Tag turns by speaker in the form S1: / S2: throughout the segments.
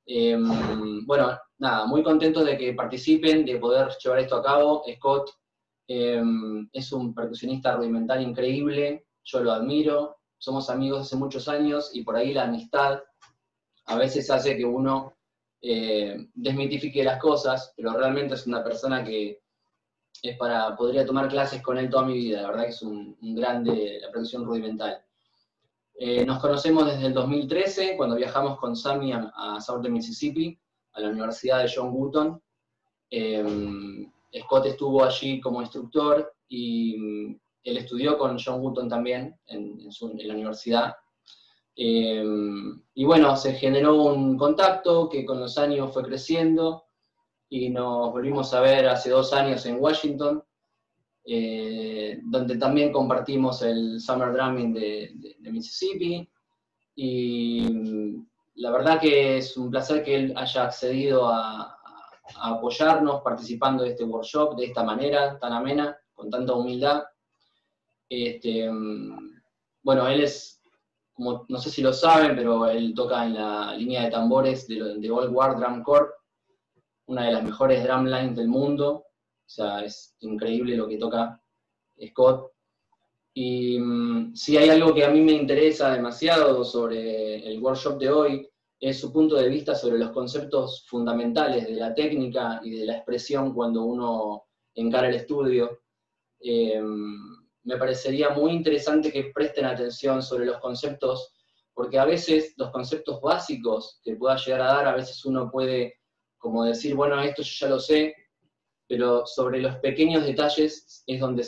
S1: Bueno, nada, muy contentos de que participen, de poder llevar esto a cabo. Scott es un percusionista rudimental increíble, yo lo admiro, somos amigos hace muchos años y por ahí la amistad a veces hace que uno desmitifique las cosas, pero realmente es una persona que podría tomar clases con él toda mi vida, la verdad que es un grande de la percusión rudimental. Nos conocemos desde el 2013, cuando viajamos con Sammy a Southern Mississippi, a la Universidad de John Wooten. Scott estuvo allí como instructor y él estudió con John Wooten también en la universidad. Y bueno, se generó un contacto que con los años fue creciendo y nos volvimos a ver hace 2 años en Washington, donde también compartimos el Summer Drumming de Mississippi, y la verdad que es un placer que él haya accedido a apoyarnos participando de este workshop de esta manera tan amena, con tanta humildad. Bueno, él es, como no sé si lo saben, pero él toca en la línea de tambores de Old War Drum Corps, una de las mejores drumlines del mundo, o sea, es increíble lo que toca Scott. Y si hay algo que a mí me interesa demasiado sobre el workshop de hoy, es su punto de vista sobre los conceptos fundamentales de la técnica y de la expresión cuando uno encara el estudio. Me parecería muy interesante que presten atención sobre los conceptos, porque a veces los conceptos básicos que pueda llegar a dar, a veces uno puede como decir, bueno, esto yo ya lo sé, pero sobre los pequeños detalles es donde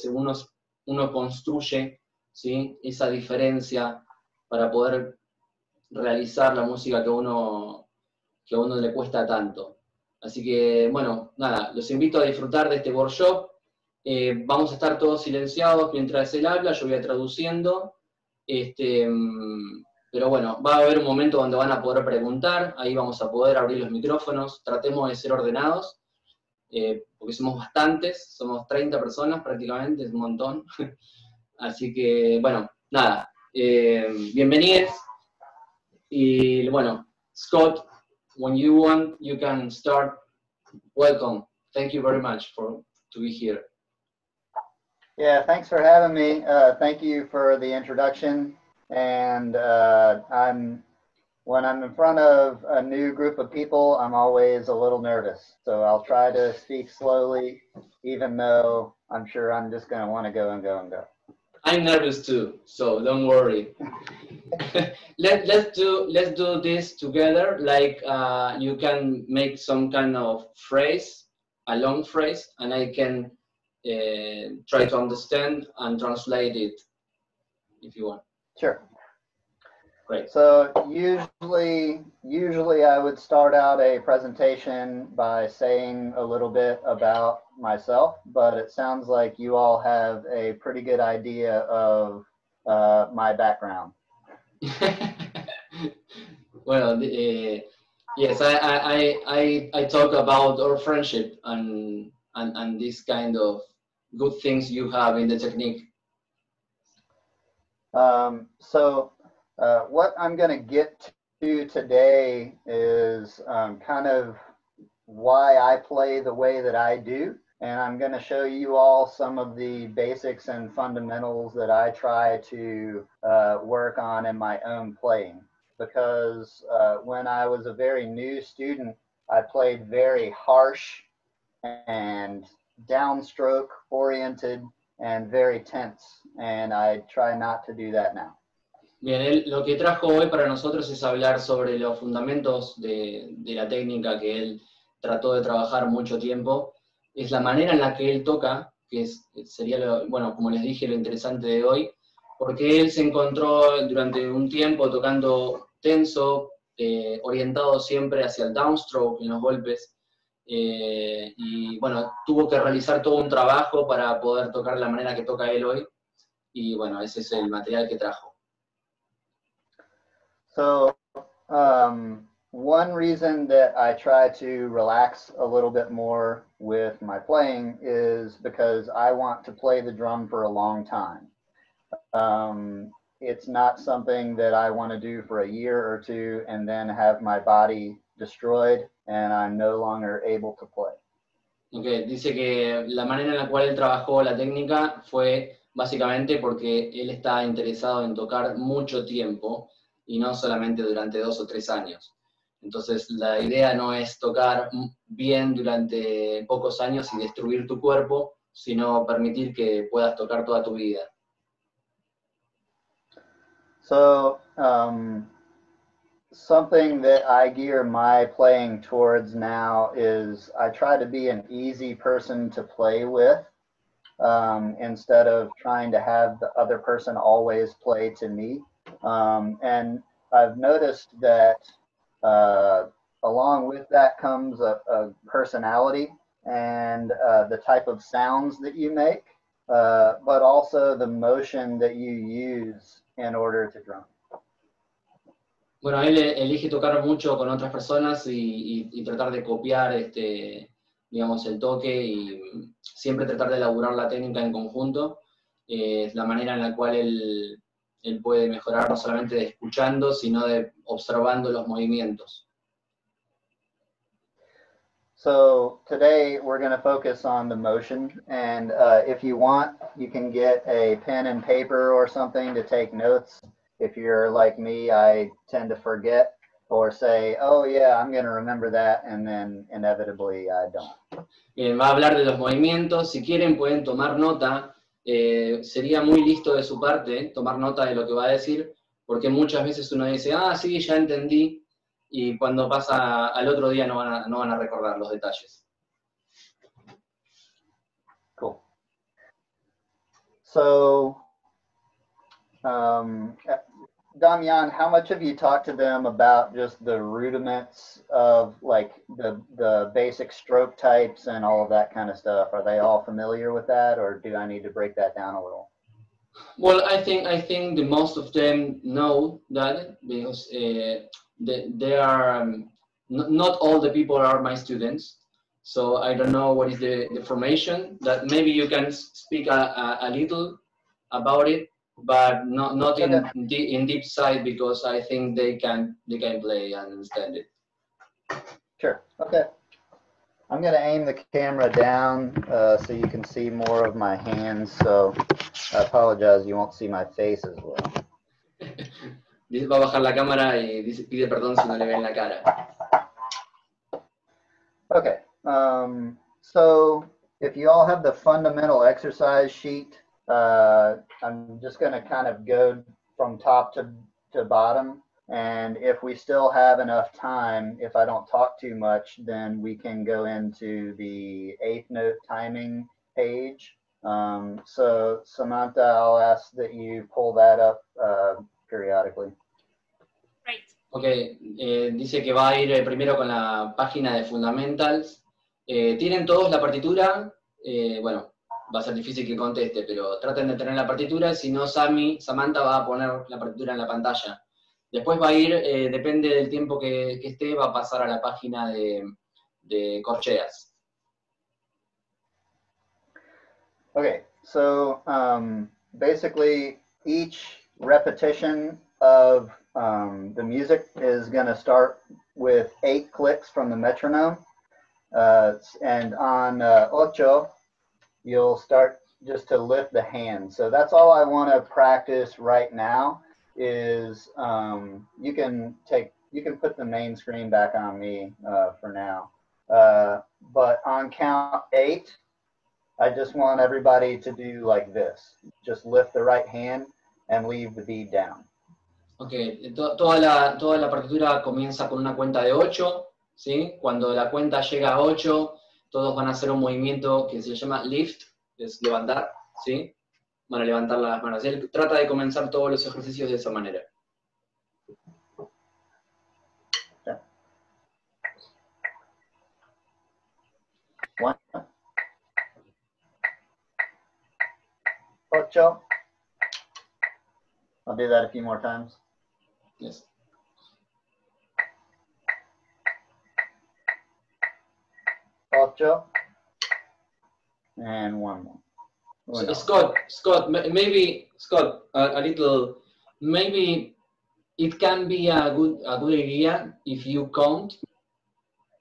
S1: uno construye, ¿sí?, esa diferencia para poder realizar la música que a uno le cuesta tanto. Así que, bueno, nada, los invito a disfrutar de este workshop. Vamos a estar todos silenciados mientras él habla, yo voy a traduciendo. Pero bueno, va a haber un momento donde van a poder preguntar, ahí vamos a poder abrir los micrófonos, tratemos de ser ordenados, porque somos bastantes, somos 30 personas prácticamente, es un montón. Así que, bueno, nada, bienvenidos. Y bueno, Scott, when you want, you can start. Welcome. Thank you very much to be here.
S2: Yeah, thanks for having me. Thank you for the introduction. And when I'm in front of a new group of people, I'm always a little nervous. So I'll try to speak slowly, even though I'm sure I'm just going to want to go and go and go.
S1: I'm nervous too, so don't worry. let's do this together. Like you can make some kind of phrase, a long phrase, and I can try to understand and translate it if you want.
S2: Sure.
S1: Great.
S2: So usually I would start out a presentation by saying a little bit about myself, but it sounds like you all have a pretty good idea of my background.
S1: Well, yes, I talk about our friendship and this kind of good things you have in the technique.
S2: So what I'm going to get to today is kind of why I play the way that I do. And I'm going to show you all some of the basics and fundamentals that I try to work on in my own playing. Because when I was a very new student, I played very harsh and downstroke oriented and very tense. And I try not to do that now.
S1: Bien, lo que trajo hoy para nosotros es hablar sobre los fundamentos de la técnica que él trató de trabajar mucho tiempo. Es la manera en la que él toca, que sería, bueno, como les dije, lo interesante de hoy, porque él se encontró durante un tiempo tocando tenso, orientado siempre hacia el downstroke en los golpes, y bueno, tuvo que realizar todo un trabajo para poder tocar la manera que toca él hoy, y bueno, ese es el material que trajo.
S2: So, one reason that I try to relax a little bit more with my playing is because I want to play the drum for a long time. It's not something that I want to do for a year or two and then have my body destroyed and I'm no longer able to play.
S1: Okay, dice que la manera en la cual él trabajó la técnica fue básicamente porque él está interesado en tocar mucho tiempo y no solamente durante 2 o 3 años. Entonces la idea no es tocar bien durante pocos años y destruir tu cuerpo, sino permitir que puedas tocar toda tu vida.
S2: So, something that I gear my playing towards now is I try to be an easy person to play with, instead of trying to have the other person always play to me. And I've noticed that along with that comes a personality and the type of sounds that you make, but also the motion that you use in order to drum.
S1: Bueno, él elige tocar mucho con otras personas y tratar de copiar digamos, el toque y siempre tratar de elaborar la técnica en conjunto. Es la manera en la cual él puede mejorar no solamente de escuchando, sino de observando los movimientos.
S2: So today we're going to focus on the motion, and if you want, you can get a pen and paper or something to take notes. If you're like me, I tend to forget or say, oh yeah, I'm going to remember that, and then inevitably I don't.
S1: Bien, va a hablar de los movimientos. Si quieren pueden tomar nota. Sería muy listo de su parte tomar nota de lo que va a decir, porque muchas veces uno dice, ah, sí, ya entendí, y cuando pasa al otro día no van a recordar los detalles.
S2: Cool. So, Damian, how much have you talked to them about just the rudiments of like the basic stroke types and all of that kind of stuff? Are they all familiar with that, or do I need to break that down a little?
S1: Well, I think the most of them know that, because they are not all the people are my students, so I don't know what is the formation. That maybe you can speak a little about it, but not in deep side, because I think they can play and understand it.
S2: Sure. Okay. I'm going to aim the camera down so you can see more of my hands. So I apologize, you won't see my face as well.
S1: Dice, va a bajar la cámara y pide perdón si no le ven la cara.
S2: Okay. So if you all have the fundamental exercise sheet, I'm just going to kind of go from top to bottom, and if we still have enough time, if I don't talk too much, then we can go into the 8th note timing page. So Samantha, I'll ask that you pull that up periodically.
S3: Right.
S1: Okay, dice que va a ir primero con la página de Fundamentals. ¿Tienen todos la partitura? Bueno, va a ser difícil que conteste, pero traten de tener la partitura, si no Samantha va a poner la partitura en la pantalla. Después va a ir, depende del tiempo que esté, va a pasar a la página de corcheas.
S2: Okay, so basically each repetition of the music is going to start with 8 clicks from the metronome, and on ocho, you'll start just to lift the hand. So that's all I want to practice right now is you can put the main screen back on me for now. But on count 8, I just want everybody to do like this. Just lift the right hand and leave the bead down.
S1: Okay, toda la partitura comienza con una cuenta de 8, ¿sí? Cuando la cuenta llega a 8, todos van a hacer un movimiento que se llama lift, es levantar, ¿sí? Van a levantar las manos. Él trata de comenzar todos los ejercicios de esa manera.
S2: Yeah. 1, 8. I'll do that a few more times.
S1: Yes.
S2: 8. And 1 more.
S1: So, Scott, maybe a little. Maybe it can be a good idea if you count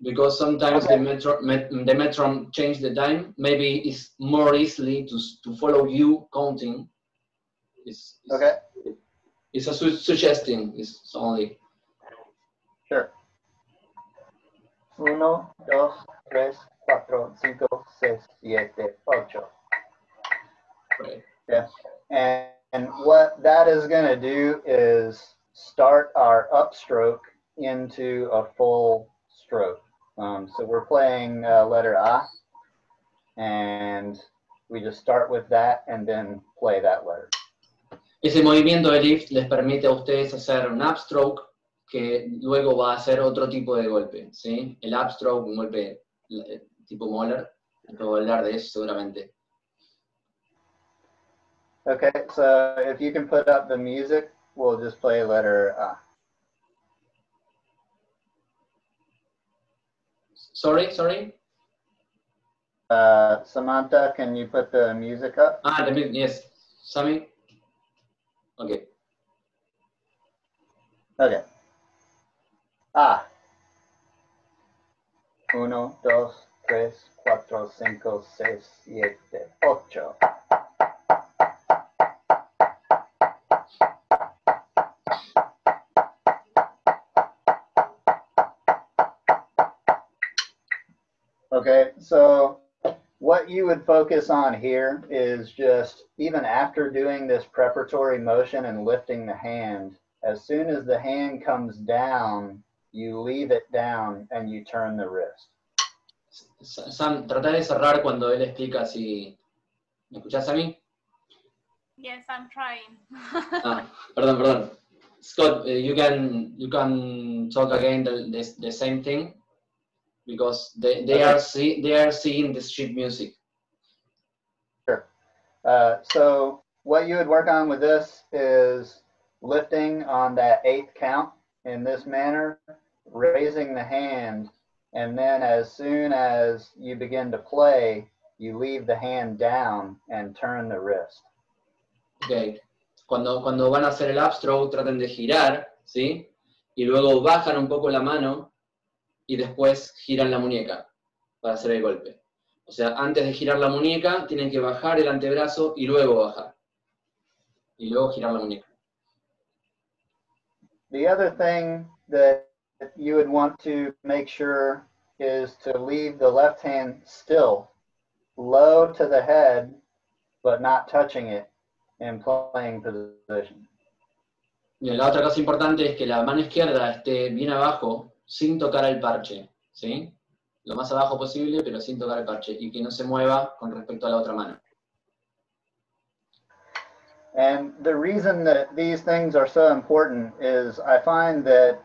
S1: because sometimes the metron change the time. Maybe it's more easily to follow you counting.
S2: Okay.
S1: It's a suggesting. It's only.
S2: Sure. 1, 2, 3, 4, 5, 6, 7, 8.
S1: Right.
S2: Yeah. And what that is going to do is start our upstroke into a full stroke. So we're playing letter A, and we just start with that and then play that letter.
S1: Ese movimiento de lift les permite a ustedes hacer un upstroke que luego va a hacer otro tipo de golpe, ¿sí? El upstroke, un golpe tipo Moller, puedo hablar de eso seguramente.
S2: Okay, so if you can put up the music, we'll just play letter A.
S1: Sorry?
S2: Samantha, can you put the music up?
S1: The music, yes. Sammy? Okay.
S2: Okay. A. 1, 2, 3, 4, 5, 6, 7, 8. Okay, so what you would focus on here is just, even after doing this preparatory motion and lifting the hand, as soon as the hand comes down, you leave it down and you turn the wrist.
S1: Sam, trata de cerrar cuando él explica así. ¿Me escuchás a mí?
S3: Yes, I'm trying.
S1: Perdón. Scott, you can talk again the same thing, because they are seeing the sheet music.
S2: Sure. So what you would work on with this is lifting on that 8th count in this manner, raising the hand, and then as soon as you begin to play, you leave the hand down and turn the wrist.
S1: Okay. Cuando van a hacer el upstroke, traten de girar, ¿sí? Y luego bajan un poco la mano y después giran la muñeca para hacer el golpe. O sea, antes de girar la muñeca, tienen que bajar el antebrazo y luego bajar. Y luego girar la muñeca.
S2: The other thing that you would want to make sure is to leave the left hand still, low to the head, but not touching it in playing position.
S1: Bien, la otra cosa importante es que la mano izquierda esté bien abajo, sin tocar el parche, ¿sí? Lo más abajo posible, pero sin tocar el parche, y que no se mueva con respecto a la otra mano.
S2: And the reason that these things are so important is I find that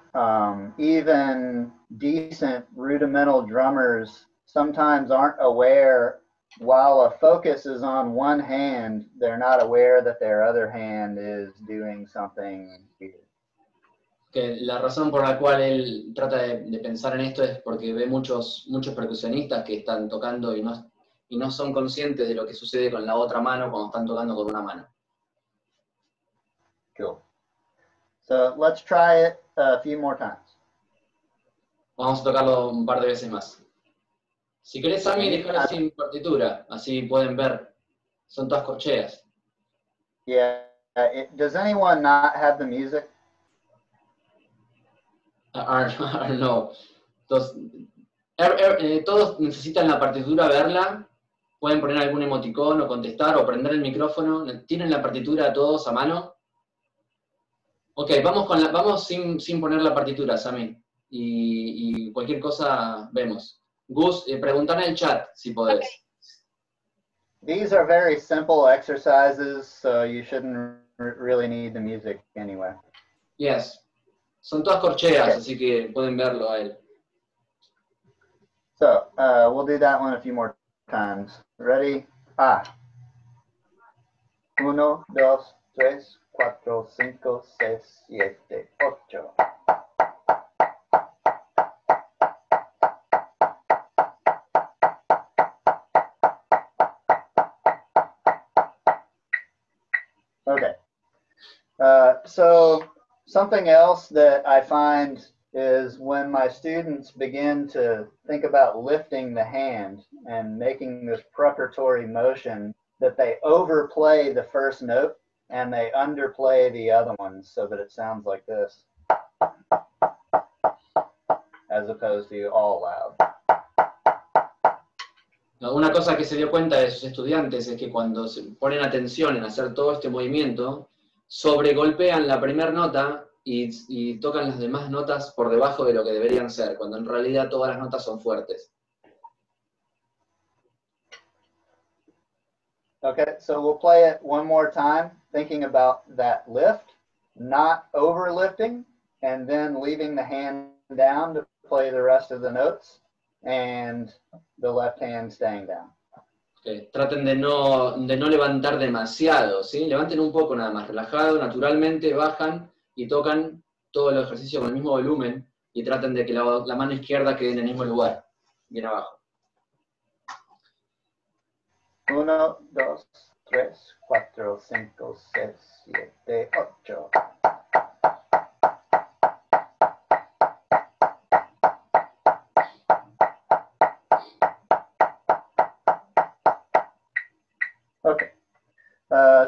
S2: even decent rudimental drummers sometimes aren't aware, while a focus is on one hand, they're not aware that their other hand is doing something weird.
S1: Que la razón por la cual él trata de pensar en esto es porque ve muchos percusionistas que están tocando y no son conscientes de lo que sucede con la otra mano cuando están tocando con una mano.
S2: Cool. So let's try it a few more times.
S1: Vamos a tocarlo un par de veces más. Si querés, Sammy, déjalo sin partitura, así pueden ver. Son todas corcheas.
S2: Yeah. Does anyone not have the music?
S1: No. Todos necesitan la partitura, verla. Pueden poner algún emoticón o contestar o prender el micrófono. ¿Tienen la partitura todos a mano? Ok, vamos sin poner la partitura, Sammy. Y cualquier cosa vemos. Gus, preguntan en el chat si podés.
S3: Okay.
S2: These are very simple exercises, so you shouldn't really need the music anyway.
S1: Yes. Son todas corcheas,
S2: Okay.
S1: así que pueden verlo a él.
S2: So we'll do that one a few more times. Ready? A. 1, 2, 3, 4, 5, 6, 7, 8. Okay. So something else that I find is when my students begin to think about lifting the hand and making this preparatory motion, that they overplay the first note and they underplay the other ones so that it sounds like this, as opposed to all loud.
S1: Una cosa que se dio cuenta de sus estudiantes es que cuando se ponen atención en hacer todo este movimiento, sobregolpean la primera nota y tocan las demás notas por debajo de lo que deberían ser, cuando en realidad todas las notas son fuertes.
S2: Okay, so we'll play it one more time, thinking about that lift, not overlifting, and then leaving the hand down to play the rest of the notes, and the left hand staying down.
S1: Okay. Traten de no levantar demasiado, ¿sí? Levanten un poco nada más, relajado, naturalmente, bajan y tocan todo el ejercicio con el mismo volumen y traten de que la mano izquierda quede en el mismo lugar, bien abajo.
S2: 1, 2, 3, 4, 5, 6, 7, 8. Okay.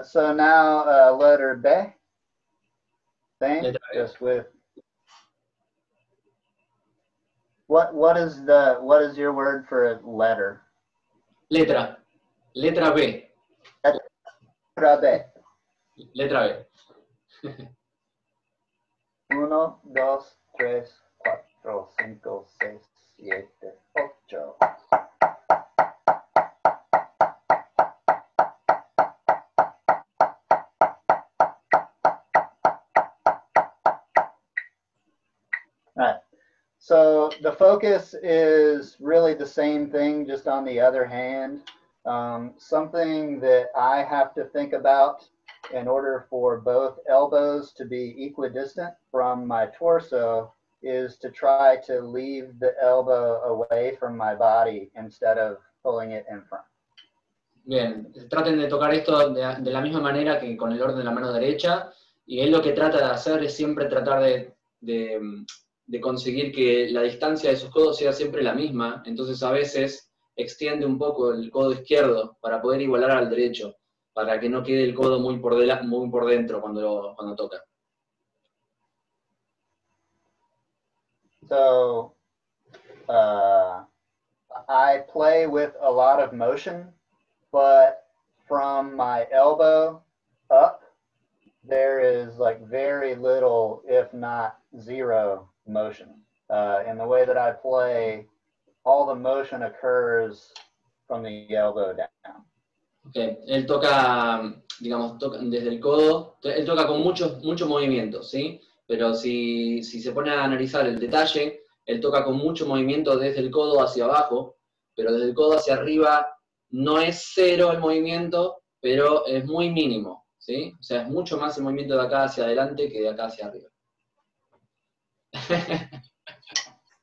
S2: So now letter B. Same, just with what is your word for a letter?
S1: Letra B.
S2: Letra B.
S1: Letra B.
S2: 1, 2, 3, 4, 5, 6, 7, 8. So the focus is really the same thing, just on the other hand. Something that I have to think about in order for both elbows to be equidistant from my torso is to try to leave the elbow away from my body instead of pulling it in front.
S1: Bien, traten de tocar esto de la misma manera que con el orden de la mano derecha, y él lo que trata de hacer es siempre tratar de conseguir que la distancia de sus codos sea siempre la misma, entonces a veces extiende un poco el codo izquierdo para poder igualar al derecho, para que no quede el codo muy por dentro cuando toca.
S2: So, I play with a lot of motion, but from my elbow up, there is like very little, if not zero, motion. In the way that I play, all the motion occurs from the elbow down.
S1: Okay. Él toca, digamos, desde el codo, él toca con mucho movimiento, ¿sí? Pero si se pone a analizar el detalle, él toca con mucho movimiento desde el codo hacia abajo, pero desde el codo hacia arriba no es cero el movimiento, pero es muy mínimo, ¿sí? O sea, es mucho más el movimiento de acá hacia adelante que de acá hacia arriba.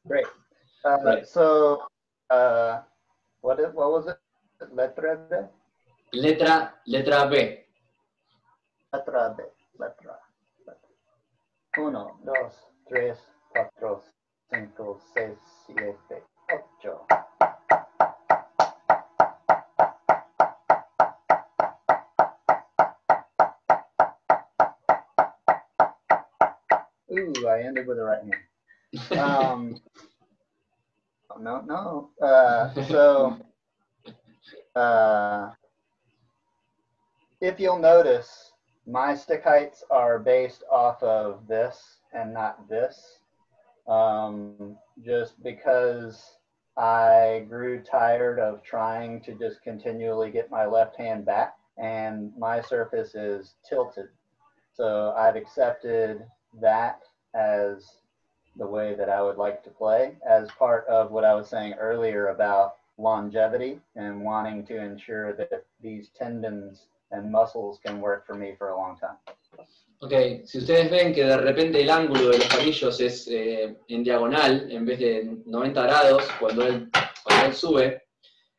S2: Great.
S1: Right.
S2: So, what was it? Letra B?
S1: Letra B.
S2: Letra B. Letra. 1, 2, 3, 4, 5, 6, 7, 8. Ooh, I ended with the right hand. No. If you'll notice, my stick heights are based off of this and not this, just because I grew tired of trying to just continually get my left hand back, and my surface is tilted. So I've accepted that as the way that I would like to play, as part of what I was saying earlier about longevity and wanting to ensure that these tendons and muscles can work for me for a long time.
S1: Ok, si ustedes ven que de repente el ángulo de los palillos es en diagonal, en vez de 90 grados, cuando él sube,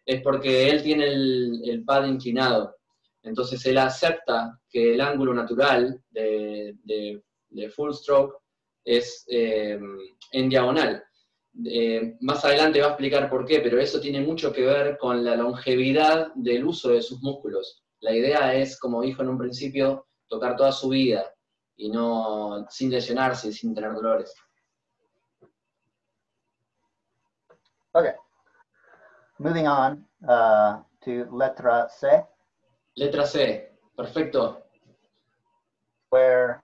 S1: es porque él tiene el pad inclinado. Entonces él acepta que el ángulo natural de full stroke es en diagonal. Más adelante va a explicar por qué, pero eso tiene mucho que ver con la longevidad del uso de sus músculos. La idea es, como dijo en un principio, tocar toda su vida y no sin lesionarse, sin tener dolores.
S2: Okay. Moving on to letra C.
S1: Letra C, perfecto.
S2: Where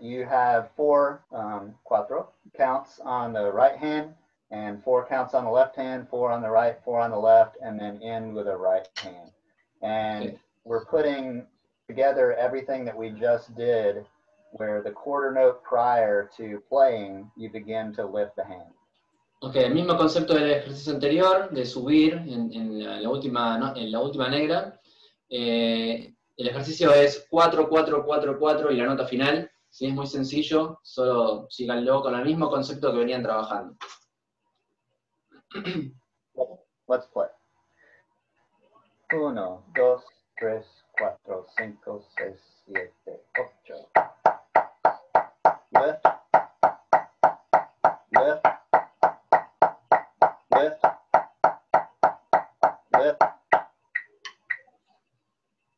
S2: you have cuatro counts on the right hand, and 4 counts on the left hand, 4 on the right, 4 on the left, and then end with a right hand. And we're putting together everything that we just did, where the quarter note prior to playing, you begin to lift the hand.
S1: Ok, el mismo concepto del ejercicio anterior, de subir en la última negra. El ejercicio es 4, 4, 4, 4 y la nota final. Sí, es muy sencillo, solo síganlo con el mismo concepto que venían trabajando.
S2: Let's play. 1, 2, 3, 4, 5, 6, 7, 8. Lift. Lift. Lift. Lift.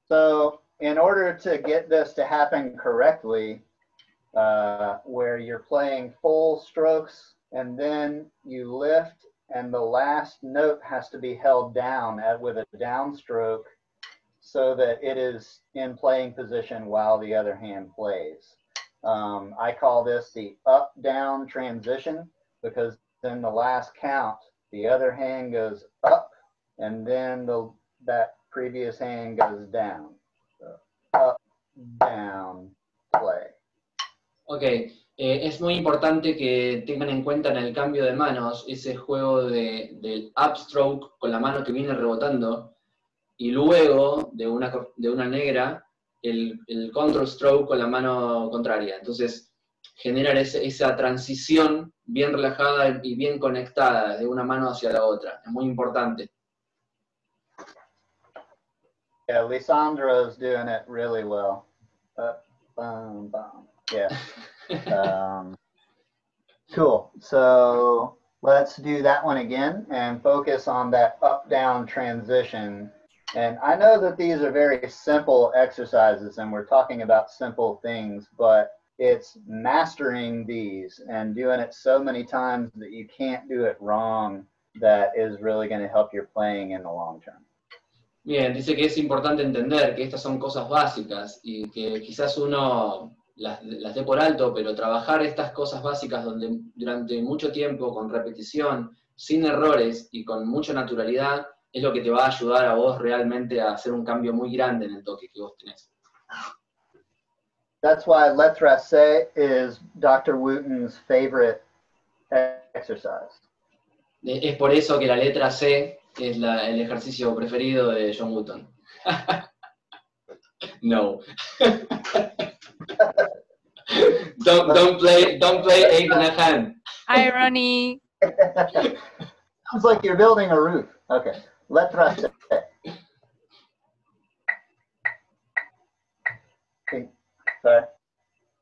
S2: So in order to get this to happen correctly, where you're playing full strokes and then you lift and the last note has to be held down with a downstroke so that it is in playing position while the other hand plays. I call this the up-down transition because in the last count, the other hand goes up and then that previous hand goes down. So, up, down, play.
S1: Ok, es muy importante que tengan en cuenta en el cambio de manos ese juego del upstroke con la mano que viene rebotando y luego de una negra el control stroke con la mano contraria. Entonces generar esa transición bien relajada y bien conectada de una mano hacia la otra. Es muy importante.
S2: Yeah, Lisandro's doing it really well. Yeah. Cool. So let's do that one again and focus on that up-down transition. And I know that these are very simple exercises and we're talking about simple things, but it's mastering these and doing it so many times that you can't do it wrong that is really going to help your playing in the long term.
S1: Bien, dice que es importante entender que estas son cosas básicas y que quizás uno las dé por alto, pero trabajar estas cosas básicas durante mucho tiempo, con repetición, sin errores y con mucha naturalidad, es lo que te va a ayudar a vos realmente a hacer un cambio muy grande en el toque que vos tenés.
S2: That's why letra C is Dr. Wooten's favorite exercise.
S1: Es por eso que la letra C es el ejercicio preferido de John Wooten. No. don't play 8 and a hand.
S3: Irony.
S2: Sounds like you're building a roof. Okay. Letra C. Sorry.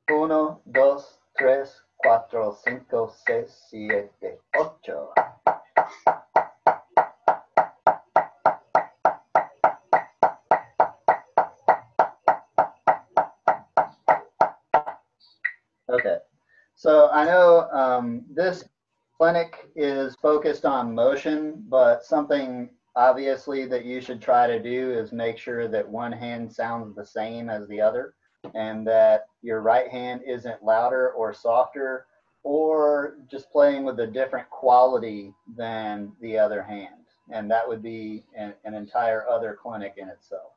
S2: 1, 2, 3, 4, 5, 6, 7, 8. Okay, so I know this clinic is focused on motion, but something obviously that you should try to do is make sure that one hand sounds the same as the other and that your right hand isn't louder or softer or just playing with a different quality than the other hand. And that would be an entire other clinic in itself.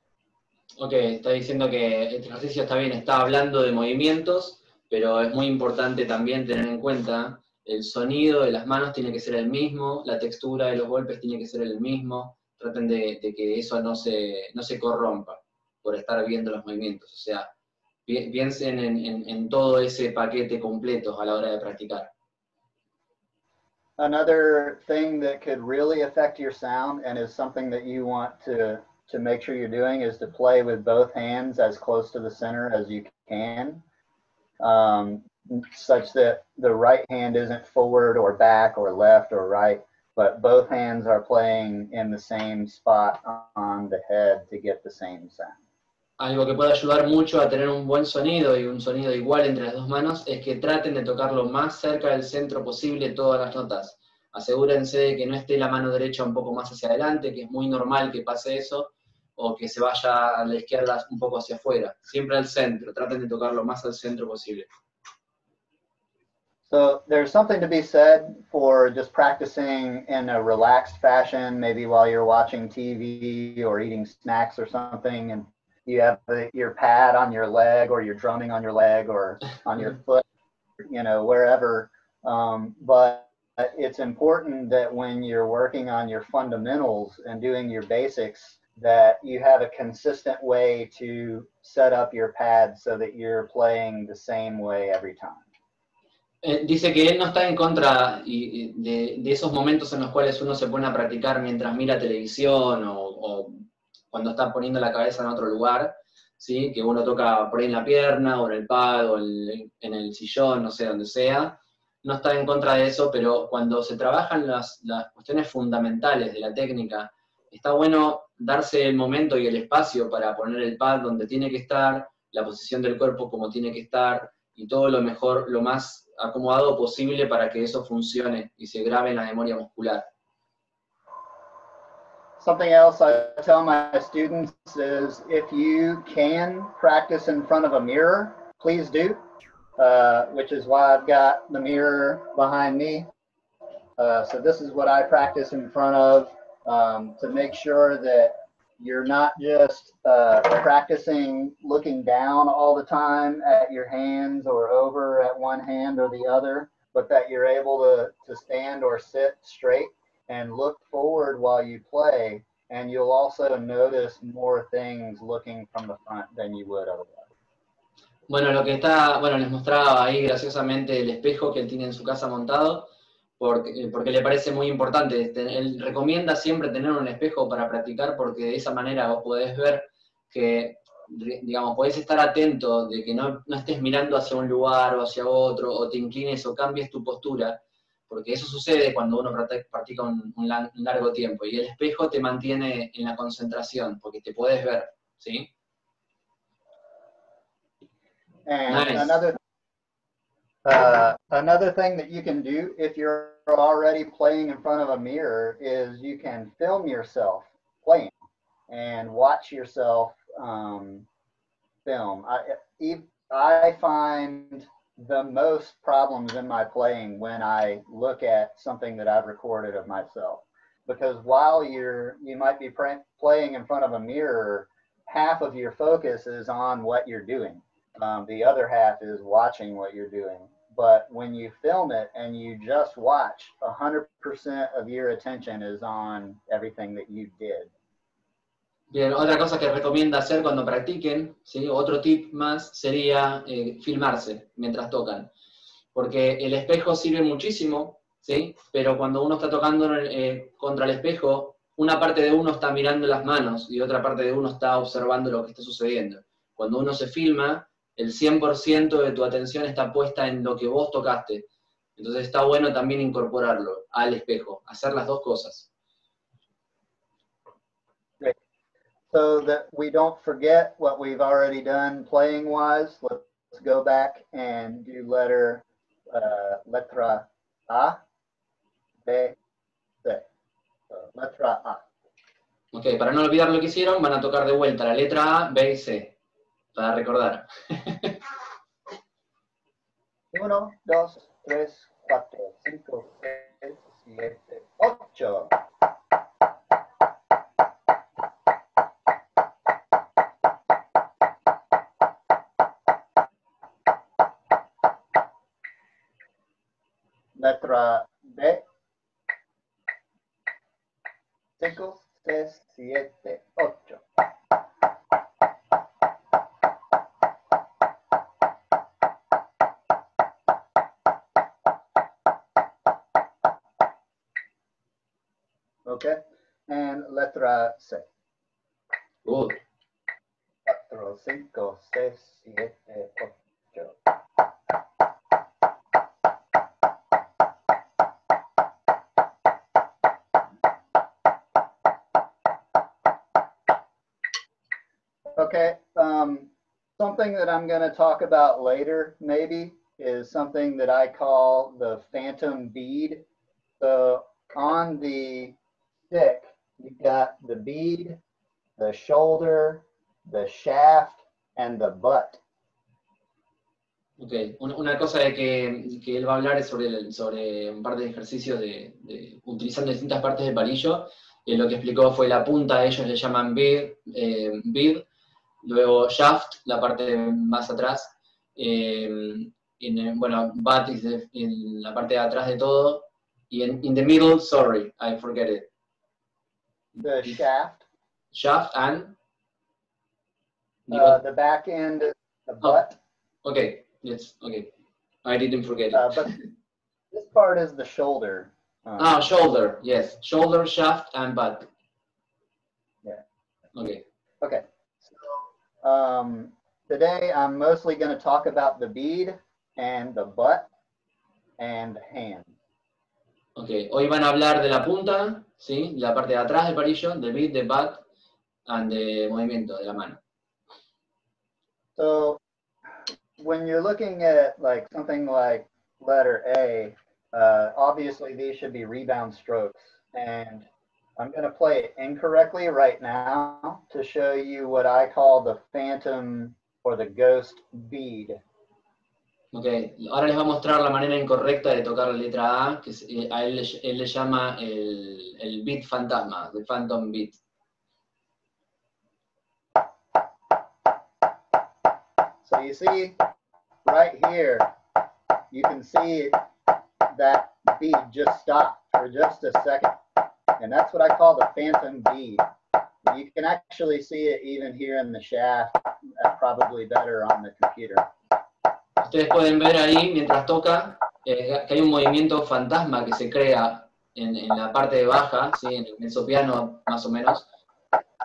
S1: Ok, está diciendo que este ejercicio está bien, está hablando de movimientos, pero es muy importante también tener en cuenta el sonido de las manos tiene que ser el mismo, la textura de los golpes tiene que ser el mismo, traten de que eso no se corrompa por estar viendo los movimientos, o sea, piensen en todo ese paquete completo a la hora de practicar.
S2: Another thing that could really affect your sound and is something that you want to make sure you're doing is to play with both hands as close to the center as you can. such that the right hand isn't forward or back or left or right, but both hands are playing in the same spot on the head to get the same sound.
S1: Algo que puede ayudar mucho a tener un buen sonido y un sonido igual entre las dos manos es que traten de tocar lo más cerca del centro posible todas las notas. Asegúrense de que no esté la mano derecha un poco más hacia adelante, que es muy normal que pase eso, o que se vaya a la izquierda un poco hacia afuera. Siempre al centro, traten de tocar lo más al centro posible.
S2: So there's something to be said for just practicing in a relaxed fashion, maybe while you're watching TV or eating snacks or something, and you have your pad on your leg, or you're drumming on your leg or on your foot, you know, wherever. But it's important that when you're working on your fundamentals and doing your basics, that you have a consistent way to set up your pad so that you're playing the same way every time.
S1: Dice que él no está en contra de esos momentos en los cuales uno se pone a practicar mientras mira televisión o cuando está poniendo la cabeza en otro lugar, ¿sí? Que uno toca por ahí en la pierna o en el pad o en el sillón, no sé, donde sea. No está en contra de eso, pero cuando se trabajan las cuestiones fundamentales de la técnica, está bueno darse el momento y el espacio para poner el pad donde tiene que estar, la posición del cuerpo como tiene que estar, y todo lo mejor, lo más acomodado posible para que eso funcione y se grabe en la memoria muscular.
S2: Something else I tell my students is if you can practice in front of a mirror, please do, which is why I've got the mirror behind me. So this is what I practice in front of to make sure that you're not just practicing looking down all the time at your hands or over at one hand or the other, but that you're able to stand or sit straight and look forward while you play, and you'll also notice more things looking from the front than you would otherwise.
S1: Bueno, les mostraba ahí graciosamente el espejo que él tiene en su casa montado, porque le parece muy importante. Él recomienda siempre tener un espejo para practicar, porque de esa manera vos podés ver que, digamos, podés estar atento de que no estés mirando hacia un lugar o hacia otro, o te inclines o cambies tu postura, porque eso sucede cuando uno practica un largo tiempo, y el espejo te mantiene en la concentración, porque te podés ver, ¿sí?
S2: And
S1: Nice.
S2: Another thing that you can do if you're already playing in front of a mirror is you can film yourself playing and watch yourself film. I find the most problems in my playing when I look at something that I've recorded of myself, because while you might be playing in front of a mirror, half of your focus is on what you're doing. The other half is watching what you're doing. But when you film it and you just watch, 100% of your attention is on everything that you did.
S1: Bien, otra cosa que recomienda hacer cuando practiquen, ¿sí? Otro tip más sería filmarse mientras tocan, porque el espejo sirve muchísimo, ¿sí? Pero cuando uno está tocando contra el espejo, una parte de uno está mirando las manos y otra parte de uno está observando lo que está sucediendo. Cuando uno se filma, el 100% de tu atención está puesta en lo que vos tocaste. Entonces está bueno también incorporarlo al espejo, hacer las dos cosas.
S2: Great. So that we don't forget what we've already done playing-wise, let's go back and do letra A, B, C. So, letra A.
S1: Ok, para no olvidar lo que hicieron, van a tocar de vuelta la letra A, B y C. Para recordar.
S2: 1, 2, 3, 4, 5, 6, 7, 8. Letra B. 5, 6, 7, 8. Okay, and letra C.
S1: Good.
S2: 4, 5, 6, 7, 8. Okay, something that I'm going to talk about later maybe is something that I call the phantom bead. So on the stick, you've got the bead, the shoulder, the shaft, and the butt.
S1: Ok, una cosa de que él va a hablar es sobre un par de ejercicios utilizando distintas partes del palillo. Lo que explicó fue la punta, ellos le llaman bead, luego shaft, la parte más atrás, bueno, butt es en la parte de atrás de todo, y in the middle, sorry, I forget it.
S2: The shaft.
S1: Shaft and?
S2: The back end, the butt.
S1: Oh, okay, yes, okay. I didn't forget it.
S2: But this part is the shoulder.
S1: Shoulder, yes. Shoulder, shaft, and butt.
S2: Yeah.
S1: Okay.
S2: Okay. So, today I'm mostly going to talk about the bead and the butt and hand.
S1: Okay. Hoy van a hablar de la punta, ¿sí? La parte de atrás del palillo, the bead, the butt, and de movimiento de la mano.
S2: So, when you're looking at like something like letter A, obviously these should be rebound strokes, and I'm going to play it incorrectly right now to show you what I call the phantom or the ghost bead.
S1: Ok, ahora les voy a mostrar la manera incorrecta de tocar la letra A, que a él le llama el beat fantasma, the phantom beat.
S2: So you see, right here, you can see that bead just stopped for just a second. And that's what I call the phantom bead. You can actually see it even here in the shaft, probably better on the computer.
S1: Ustedes pueden ver ahí, mientras toca, que hay un movimiento fantasma que se crea en la parte baja, ¿sí? En el mezzopiano más o menos.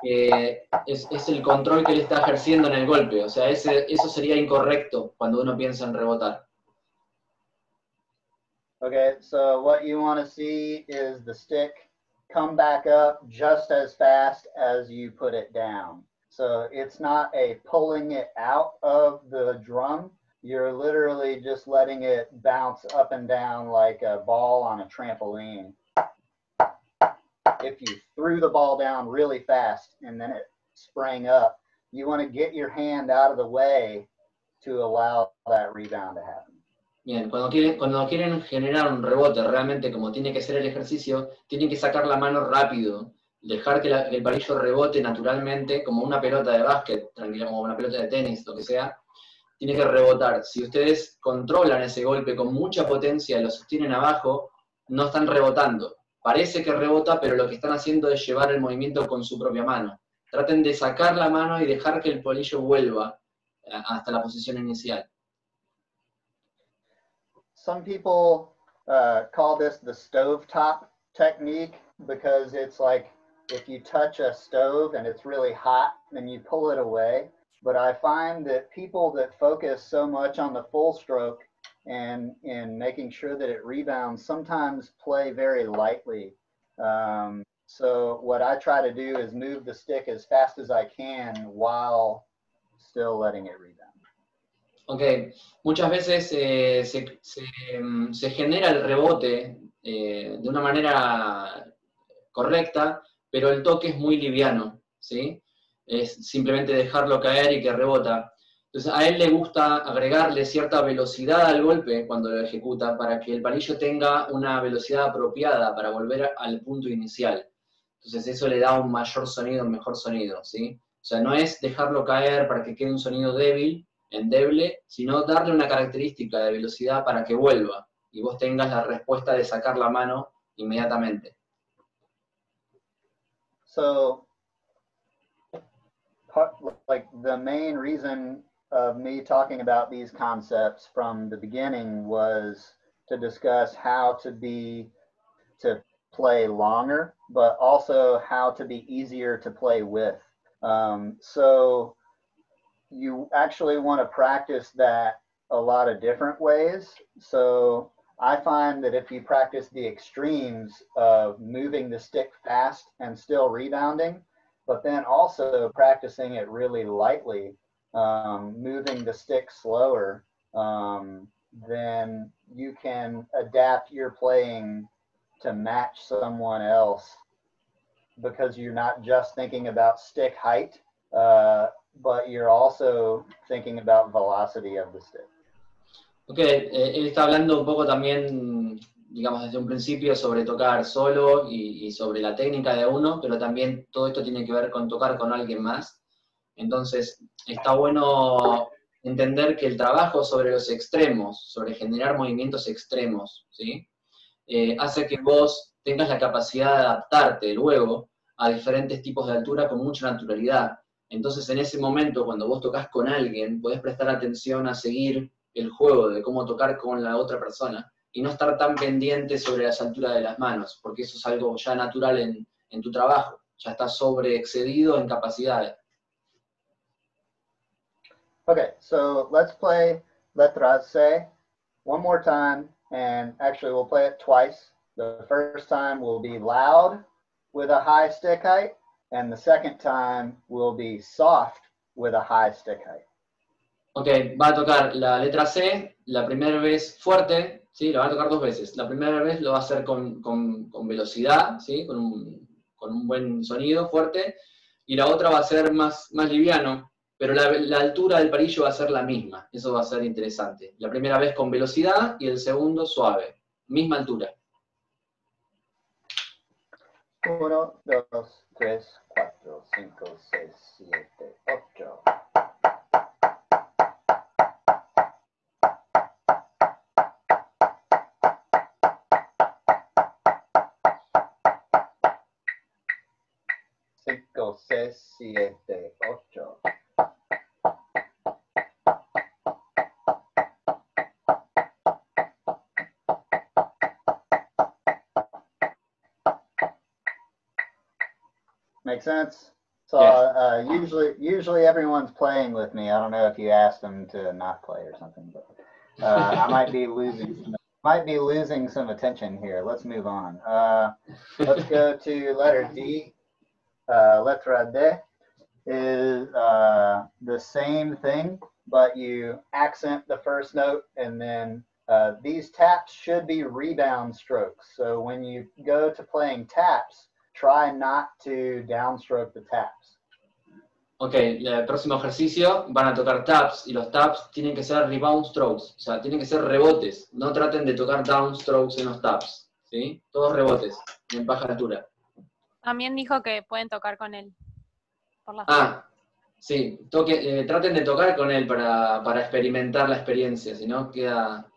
S1: Es el control que él está ejerciendo en el golpe. O sea, eso sería incorrecto cuando uno piensa en rebotar.
S2: Okay, so what you want to see is the stick come back up just as fast as you put it down. So it's not a pulling it out of the drum. You're literally just letting it bounce up and down like a ball on a trampoline. If you threw the ball down really fast and then it sprang up, you want to get your hand out of the way to allow that rebound to happen.
S1: Bien, cuando quieren generar un rebote realmente como tiene que ser el ejercicio, tienen que sacar la mano rápido, dejar que el palillo rebote naturalmente, como una pelota de básquet, tranquila, como una pelota de tenis, lo que sea, tiene que rebotar. Si ustedes controlan ese golpe con mucha potencia y lo sostienen abajo, no están rebotando. Parece que rebota, pero lo que están haciendo es llevar el movimiento con su propia mano. Traten de sacar la mano y dejar que el palillo vuelva hasta la posición inicial.
S2: Some people call this the stovetop technique because it's like if you touch a stove and it's really hot, then you pull it away. But I find that people that focus so much on the full stroke and in making sure that it rebounds sometimes play very lightly. So what I try to do is move the stick as fast as I can while still letting it rebound.
S1: Ok, muchas veces se genera el rebote de una manera correcta, pero el toque es muy liviano, ¿sí? Es simplemente dejarlo caer y que rebota. Entonces a él le gusta agregarle cierta velocidad al golpe cuando lo ejecuta para que el palillo tenga una velocidad apropiada para volver al punto inicial. Entonces eso le da un mayor sonido, un mejor sonido, ¿sí? O sea, no es dejarlo caer para que quede un sonido débil, endeble, sino darle una característica de velocidad para que vuelva y vos tengas la respuesta de sacar la mano inmediatamente.
S2: So, like the main reason of me talking about these concepts from the beginning was to discuss how to play longer, but also how to be easier to play with. So you actually want to practice that a lot of different ways. So I find that if you practice the extremes of moving the stick fast and still rebounding, but then also practicing it really lightly, moving the stick slower, then you can adapt your playing to match someone else, because you're not just thinking about stick height, but you're also thinking about velocity of the stick.
S1: Ok, él está hablando un poco también, digamos, desde un principio sobre tocar solo y sobre la técnica de uno, pero también todo esto tiene que ver con tocar con alguien más. Entonces, está bueno entender que el trabajo sobre los extremos, sobre generar movimientos extremos, ¿sí? Hace que vos tengas la capacidad de adaptarte luego a diferentes tipos de altura con mucha naturalidad. Entonces, en ese momento, cuando vos tocas con alguien, podés prestar atención a seguir el juego de cómo tocar con la otra persona y no estar tan pendiente sobre las alturas de las manos, porque eso es algo ya natural en tu trabajo, ya estás sobreexcedido en capacidades.
S2: Okay, so let's play Letra C one more time, and actually we'll play it twice. The first time will be loud with a high stick height, and the second time will be soft with a high stick height.
S1: Ok, va a tocar la letra C, la primera vez fuerte, ¿sí? La va a tocar dos veces. La primera vez lo va a hacer con velocidad, ¿sí? Con un buen sonido fuerte, y la otra va a ser más liviano, pero la altura del palillo va a ser la misma. Eso va a ser interesante. La primera vez con velocidad y el segundo suave. Misma altura.
S2: 1, 2, 3, 4, 5, 6, 7, 8. Cinco, seis, siete, ocho. Make sense? So usually everyone's playing with me. I don't know if you asked them to not play or something, but I might be losing some attention here. Let's move on. Let's go to letter D. Letra D is the same thing, but you accent the first note, and then these taps should be rebound strokes. So when you go to playing taps, try not to downstroke the taps.
S1: Ok, el próximo ejercicio van a tocar taps, y los taps tienen que ser rebound strokes, o sea, tienen que ser rebotes. No traten de tocar downstrokes en los taps, ¿sí? Todos rebotes, en baja altura.
S3: También dijo que pueden tocar con él. Por la
S1: sí, traten de tocar con él para experimentar la experiencia, si no queda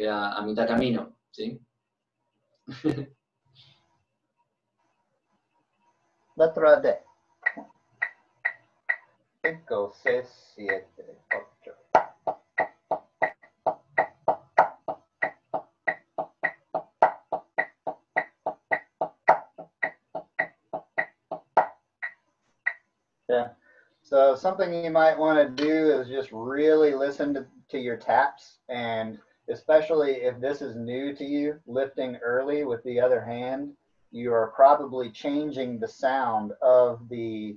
S1: a mitad camino, ¿sí?
S2: Letra D. 5, 6, 7, 8. Yeah. So something you might want to do is just really listen to your taps, and especially if this is new to you, lifting early with the other hand, you are probably changing the sound of the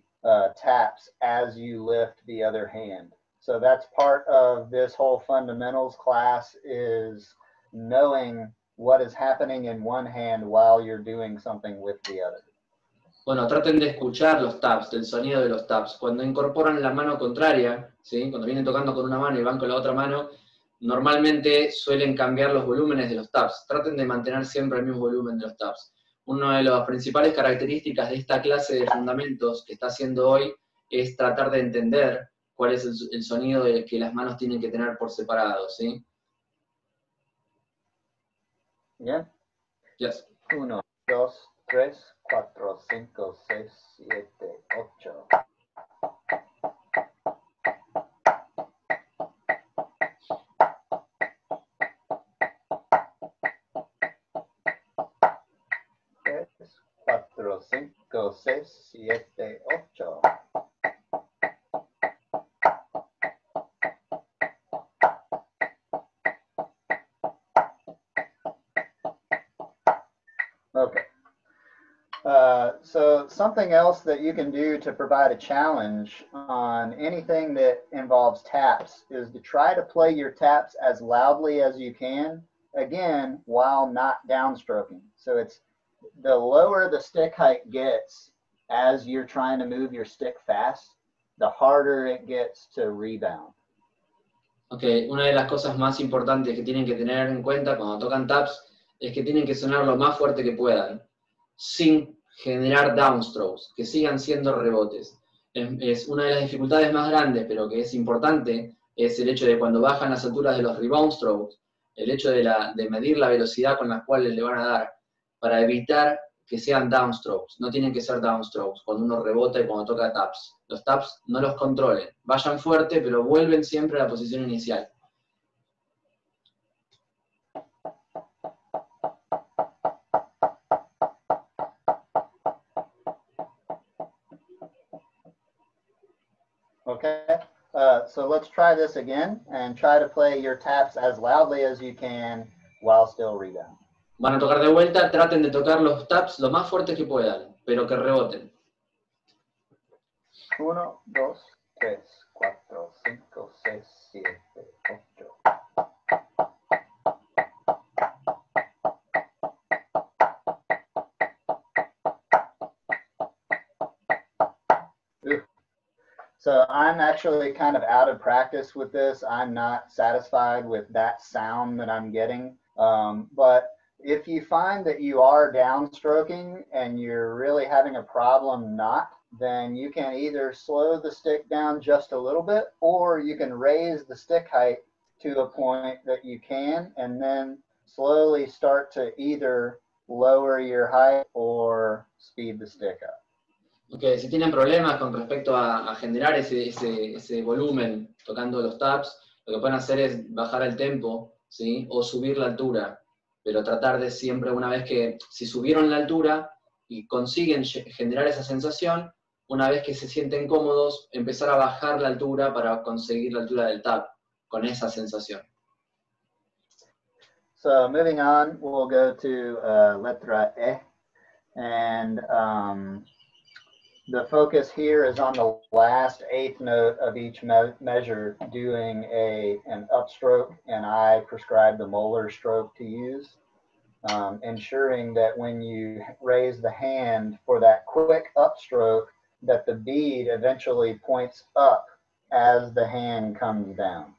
S2: taps as you lift the other hand. So that's part of this whole fundamentals class, is knowing what is happening in one hand while you're doing something with the other.
S1: Bueno, traten de escuchar los taps, del sonido de los taps. Cuando incorporan la mano contraria, ¿sí? Cuando vienen tocando con una mano y van con la otra mano, normalmente suelen cambiar los volúmenes de los taps. Traten de mantener siempre el mismo volumen de los taps. Una de las principales características de esta clase de fundamentos que está haciendo hoy es tratar de entender cuál es el sonido que las manos tienen que tener por separado, ¿sí?
S2: Bien.
S1: Yes.
S2: 1, 2, 3, 4, 5, 6, 7, 8. Cuatro, cinco, seis, siete, ocho. Okay. So something else that you can do to provide a challenge on anything that involves taps is to try to play your taps as loudly as you can, again, while not downstroking. So it's the lower the stick height gets as you're trying to move your stick fast, the harder it gets to rebound.
S1: Okay, una de las cosas más importantes que tienen que tener en cuenta cuando tocan taps es que tienen que sonar lo más fuerte que puedan, sin generar downstrokes, que sigan siendo rebotes. Es una de las dificultades más grandes, pero que es importante, es el hecho de cuando bajan las alturas de los rebound strokes, el hecho de medir la velocidad con la cual le van a dar, para evitar que sean downstrokes. No tienen que ser downstrokes cuando uno rebota y cuando toca taps. Los taps no los controlen, vayan fuerte, pero vuelven siempre a la posición inicial.
S2: Okay, so let's try this again and try to play your taps as loudly as you can while still rebound.
S1: Van a tocar de vuelta, traten de tocar los taps lo más fuertes que puedan, pero que reboten.
S2: 1, 2, 3, 4, 5, 6, 7, 8. So I'm actually kind of out of practice with this. I'm not satisfied with that sound that I'm getting. But if you find that you are downstroking and you're really having a problem not, then you can either slow the stick down just a little bit, or you can raise the stick height to a point that you can, and then slowly start to either lower your height or speed the stick up.
S1: Okay, si tienen problemas con respecto a generar ese volumen tocando los taps, lo que pueden hacer es bajar el tempo, ¿sí? O subir la altura, pero tratar de siempre, una vez que, si subieron la altura y consiguen generar esa sensación, una vez que se sienten cómodos, empezar a bajar la altura para conseguir la altura del tap, con esa sensación.
S2: So moving on, we'll go to letra E, and the focus here is on the last eighth note of each measure doing an upstroke, and I prescribe the molar stroke to use, ensuring that when you raise the hand for that quick upstroke, that the bead eventually points up as the hand comes down.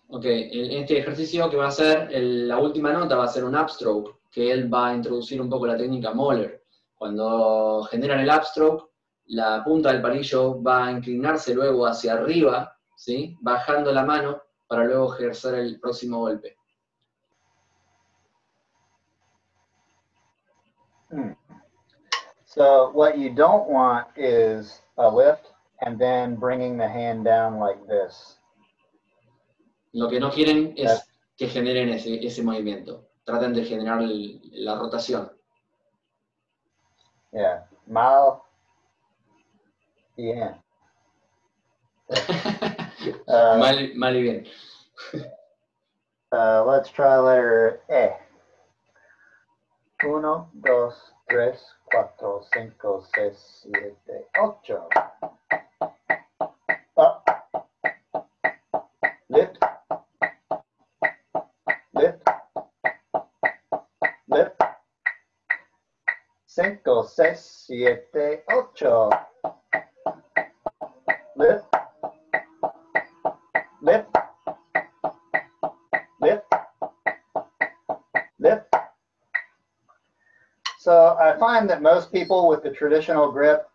S1: Ok, en este ejercicio que va a hacer, la última nota va a ser un upstroke, que él va a introducir un poco la técnica Moller. Cuando generan el upstroke, la punta del palillo va a inclinarse luego hacia arriba, ¿sí? Bajando la mano para luego ejercer el próximo golpe.
S2: So what you don't want is a lift and then bringing the hand down like this.
S1: Lo que no quieren es que generen ese movimiento. Traten de generar la rotación.
S2: Yeah, mal bien.
S1: Mal y bien.
S2: Let's try letter E. 1, 2, 3, 4, 5, 6, 7, 8. Up. Lift. Lift. Lift. 5, 6, 7, 8. Lift. Lift. Lift. Lift. So I find that most people with the traditional grip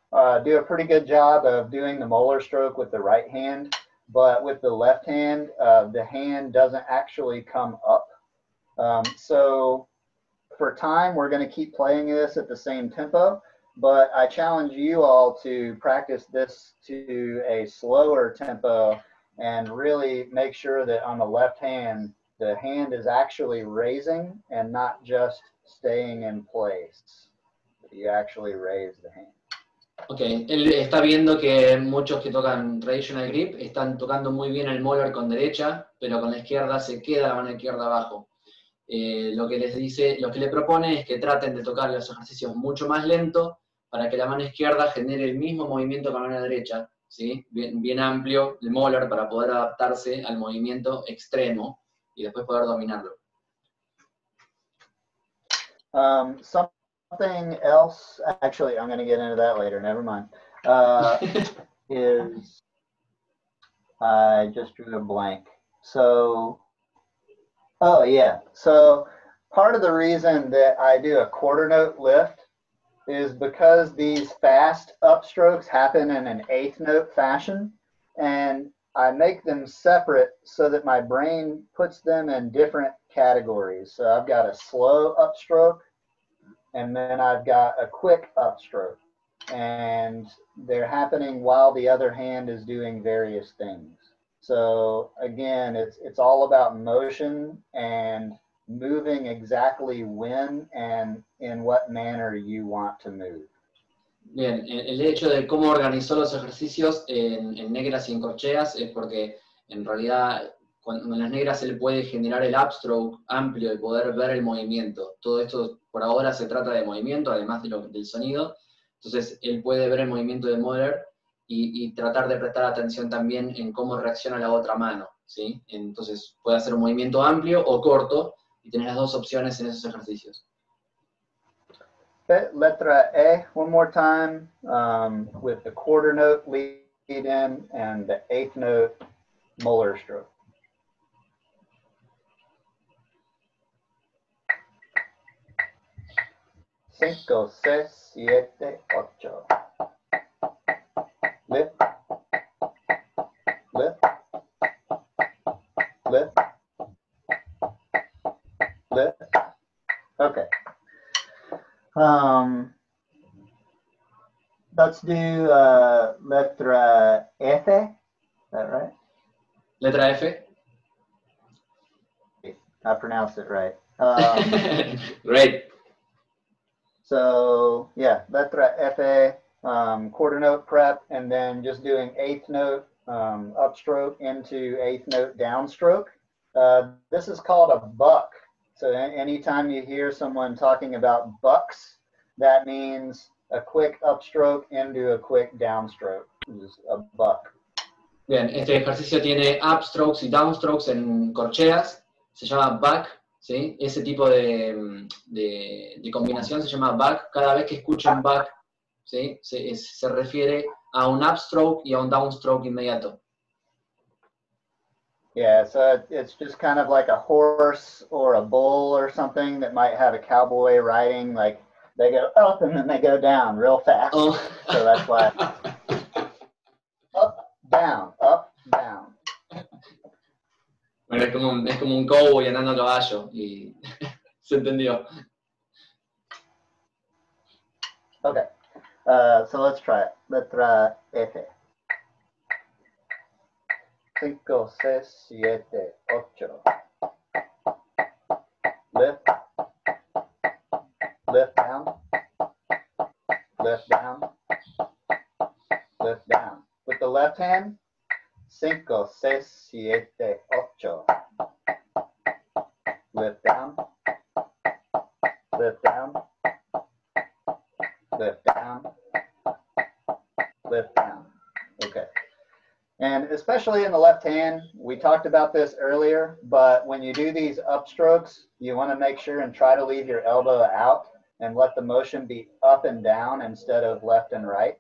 S2: do a pretty good job of doing the molar stroke with the right hand, but with the left hand, the hand doesn't actually come up. So for time, we're going to keep playing this at the same tempo, but I challenge you all to practice this to a slower tempo and really make sure that on the left hand, the hand is actually raising and not just staying in place. You actually raise the hand.
S1: Ok, él está viendo que muchos que tocan traditional grip están tocando muy bien el molar con derecha, pero con la izquierda se queda la mano izquierda abajo. lo que les dice, lo que le propone es que traten de tocar los ejercicios mucho más lento para que la mano izquierda genere el mismo movimiento que la mano derecha, ¿sí? Bien amplio el molar para poder adaptarse al movimiento extremo y después poder dominarlo.
S2: Something else, actually, I'm going to get into that later, never mind, is, I just drew a blank. So, oh yeah, so part of the reason that I do a quarter note lift is because these fast upstrokes happen in an eighth note fashion, and I make them separate so that my brain puts them in different categories. So I've got a slow upstroke, and then I've got a quick upstroke, and they're happening while the other hand is doing various things. So again, it's all about motion and moving exactly when and in what manner you want to move.
S1: Bien, el hecho de cómo organizó los ejercicios en negras y en corcheas es porque en realidad cuando en las negras él puede generar el upstroke amplio y poder ver el movimiento. Todo esto por ahora se trata de movimiento, además del sonido. Entonces él puede ver el movimiento de Moller y tratar de prestar atención también en cómo reacciona la otra mano, ¿sí? Entonces puede hacer un movimiento amplio o corto y tener las dos opciones en esos ejercicios.
S2: Okay, letra E one more time with the quarter note lead in and the eighth note molar stroke. Cinco, seis, siete, ocho. Lift, lift, lift, lift. Okay. Let's do letra F. Is that right?
S1: Letra F.
S2: I pronounced it right.
S1: Great.
S2: So yeah, letra F, quarter note prep, and then just doing eighth note upstroke into eighth note downstroke. This is called a buck. So anytime you hear someone talking about bucks, that means a quick upstroke into a quick downstroke. Is a buck.
S1: Bien, este ejercicio tiene upstrokes y downstrokes en corcheas, se llama buck, ¿sí? Ese tipo de combinación se llama buck. Cada vez que escuchan buck, ¿sí? Se refiere a un upstroke y a un downstroke inmediato.
S2: Yeah, so it's just kind of like a horse or a bull or something that might have a cowboy riding, like they go up and then they go down real fast.
S1: Oh.
S2: So that's why up, down, up, down.
S1: Bueno, es como un cowboy andando a caballo y se entendió.
S2: Okay, so let's try it. Letra F. 5, 6, 7, 8. Lift, lift down, lift down, lift down. With the left hand, 5, 6, 7, 8. Lift down, lift down, lift down, lift down. Okay. And especially in the left hand, we talked about this earlier, but when you do these upstrokes, you want to make sure and try to leave your elbow out and let the motion be up and down instead of left and right.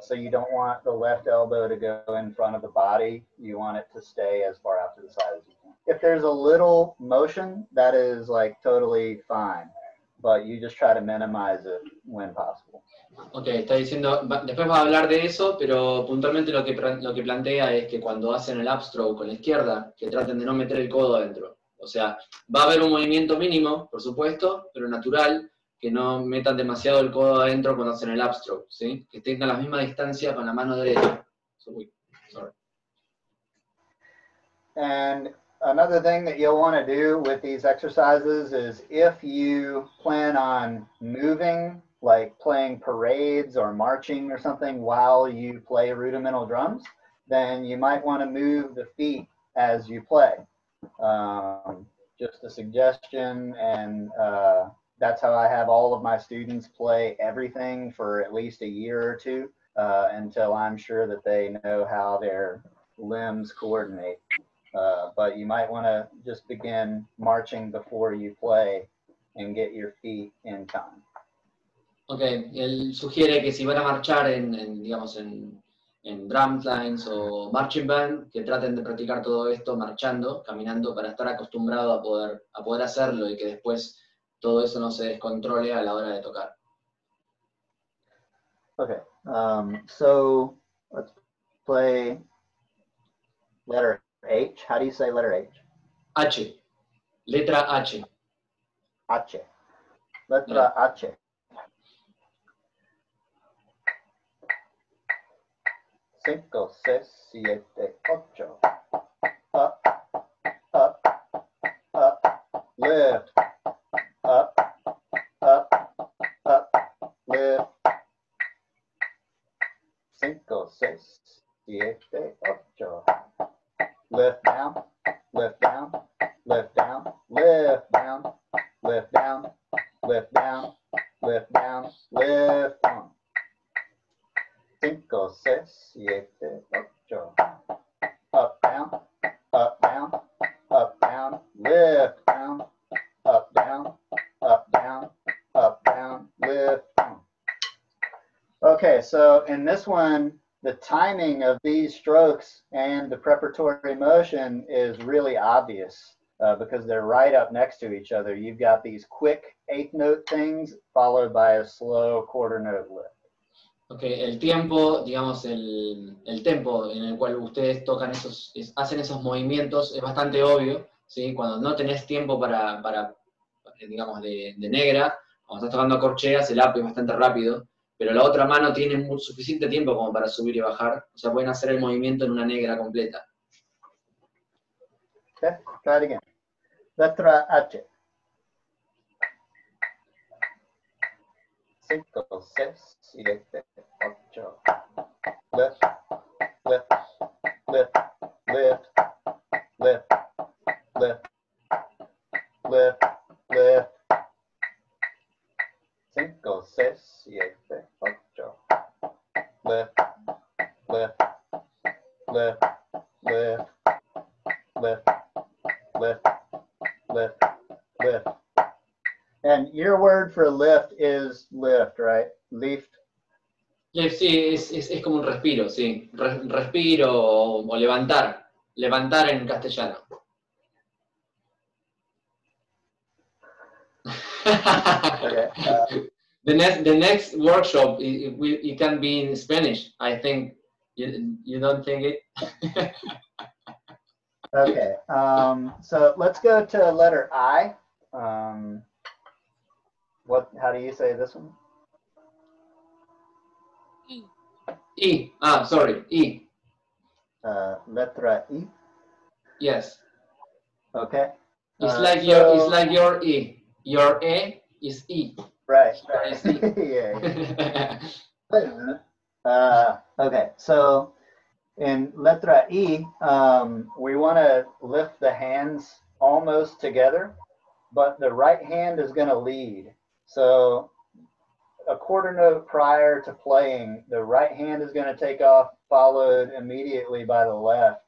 S2: So you don't want the left elbow to go in front of the body. You want it to stay as far out to the side as you can. If there's a little motion, that is like totally fine, but you just try to minimize it when possible.
S1: Ok, está diciendo, después va a hablar de eso, pero puntualmente lo que plantea es que cuando hacen el upstroke con la izquierda, que traten de no meter el codo adentro. O sea, va a haber un movimiento mínimo, por supuesto, pero natural, que no metan demasiado el codo adentro cuando hacen el upstroke, ¿sí? Que tengan la misma distancia con la mano derecha. Sorry.
S2: And another thing that you'll want to do with these exercises is if you plan on moving, like playing parades or marching or something while you play rudimental drums, then you might want to move the feet as you play. just a suggestion, and that's how I have all of my students play everything for at least a year or two until I'm sure that they know how their limbs coordinate. But you might want to just begin marching before you play and get your feet in time.
S1: Okay, él sugiere que si van a marchar digamos, en drumlines o marching band, que traten de practicar todo esto marchando, caminando, para estar acostumbrado a poder hacerlo y que después todo eso no se descontrole a la hora de tocar.
S2: Okay, so let's play letter H. How do you say letter H?
S1: H, letra H.
S2: H. Letra H. Cinco, seis, siete, ocho. Up, up, up, lift. Up, up, up, lift. Cinco, seis, siete, ocho. Lift down, lift down, lift down, lift down, lift down, lift down, lift down, lift on. Cinco, seis, siete, ocho. Up, down, up, down, up, down, lift down, up, down, up, down, up, down, lift down. Okay, so in this one, the timing of these strokes and the preparatory motion is really obvious because they're right up next to each other. You've got these quick eighth note things followed by a slow quarter note lift.
S1: Okay, el tiempo, digamos, el tempo en el cual ustedes tocan hacen esos movimientos es bastante obvio, ¿sí? Cuando no tenés tiempo para digamos, de negra, cuando estás tocando corcheas, el up es bastante rápido, pero la otra mano tiene suficiente tiempo como para subir y bajar, o sea, pueden hacer el movimiento en una negra completa.
S2: Okay, try it again. Letra H. Cinco, seis, siete, ocho. Lift, lift, lift, lift, lift, lift, lift, lift. Cinco, seis, siete, ocho. Lift, lift, lift, lift, lift, lift, lift, lift. And your word for lift is lift, right? Lift.
S1: Lift, sí, es como un respiro, sí. Respiro o levantar. Levantar en castellano.
S2: Okay.
S1: The next workshop, it can be in Spanish, I think. You don't think it?
S2: Okay. So let's go to letter I. How do you say this one?
S3: Y.
S1: E. Ah, sorry. E.
S2: Letra I.
S1: Yes.
S2: Okay.
S1: It's like your E. Your E is E.
S2: Right.
S1: Is E.
S2: Yeah. Wait a minute. Okay. So in letra I, we want to lift the hands almost together, but the right hand is going to lead. So a quarter note prior to playing, the right hand is going to take off, followed immediately by the left,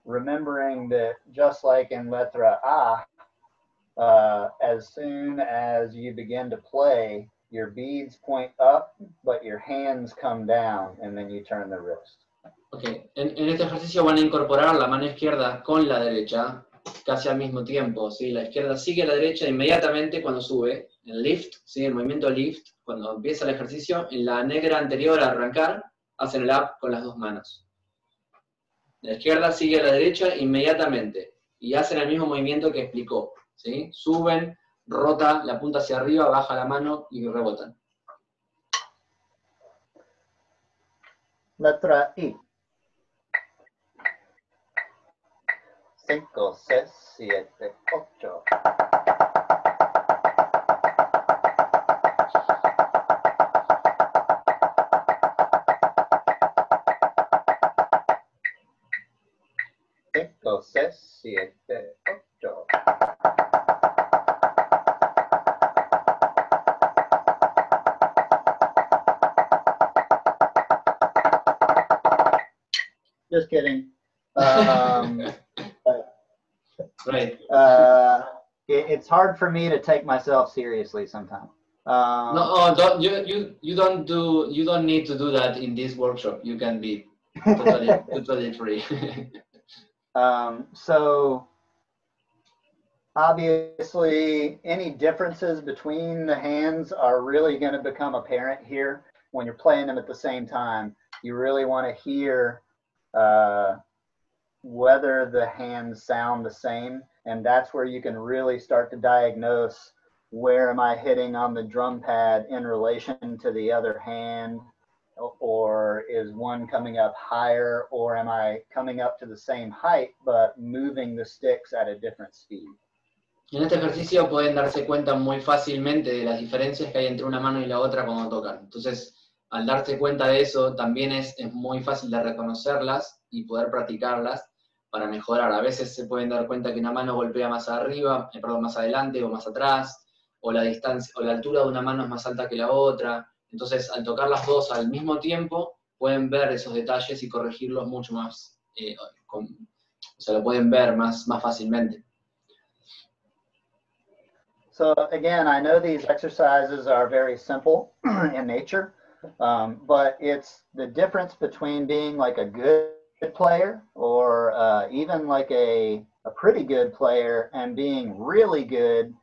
S2: remembering that just like in letra A, as soon as you begin to play, your beads point up, but your hands come down, and then you turn the wrist.
S1: Okay. En este ejercicio van a incorporar la mano izquierda con la derecha, casi al mismo tiempo, ¿sí? La izquierda sigue a la derecha inmediatamente cuando sube, el lift, ¿sí? El movimiento lift, cuando empieza el ejercicio, en la negra anterior a arrancar, hacen el up con las dos manos. La izquierda sigue a la derecha inmediatamente, y hacen el mismo movimiento que explicó, ¿sí? Suben, rota la punta hacia arriba, baja la mano y rebotan.
S2: Letra I. 5, 6, 7, 8. Cinco, seis, siete, ocho. Just kidding.
S1: Right.
S2: It's hard for me to take myself seriously sometimes.
S1: No, you don't need to do that in this workshop. You can be totally free.
S2: So obviously any differences between the hands are really going to become apparent here when you're playing them at the same time. You really want to hear whether the hands sound the same, and that's where you can really start to diagnose where am I hitting on the drum pad in relation to the other hand, or is one coming up higher, or am I coming up to the same height but moving the sticks at a different speed.
S1: En este ejercicio pueden darse cuenta muy fácilmente de las diferencias que hay entre una mano y la otra cuando tocan. Entonces, al darse cuenta de eso, también es muy fácil de reconocerlas y poder practicarlas para mejorar. A veces se pueden dar cuenta que una mano golpea más arriba, más adelante o más atrás, o la distancia o la altura de una mano es más alta que la otra. Entonces, al tocar las dos al mismo tiempo, pueden ver esos detalles y corregirlos mucho más, o sea, lo pueden ver más fácilmente.
S2: So again, I know these exercises are very simple in nature, but it's the difference between being like a good player or even like a pretty good player and being really good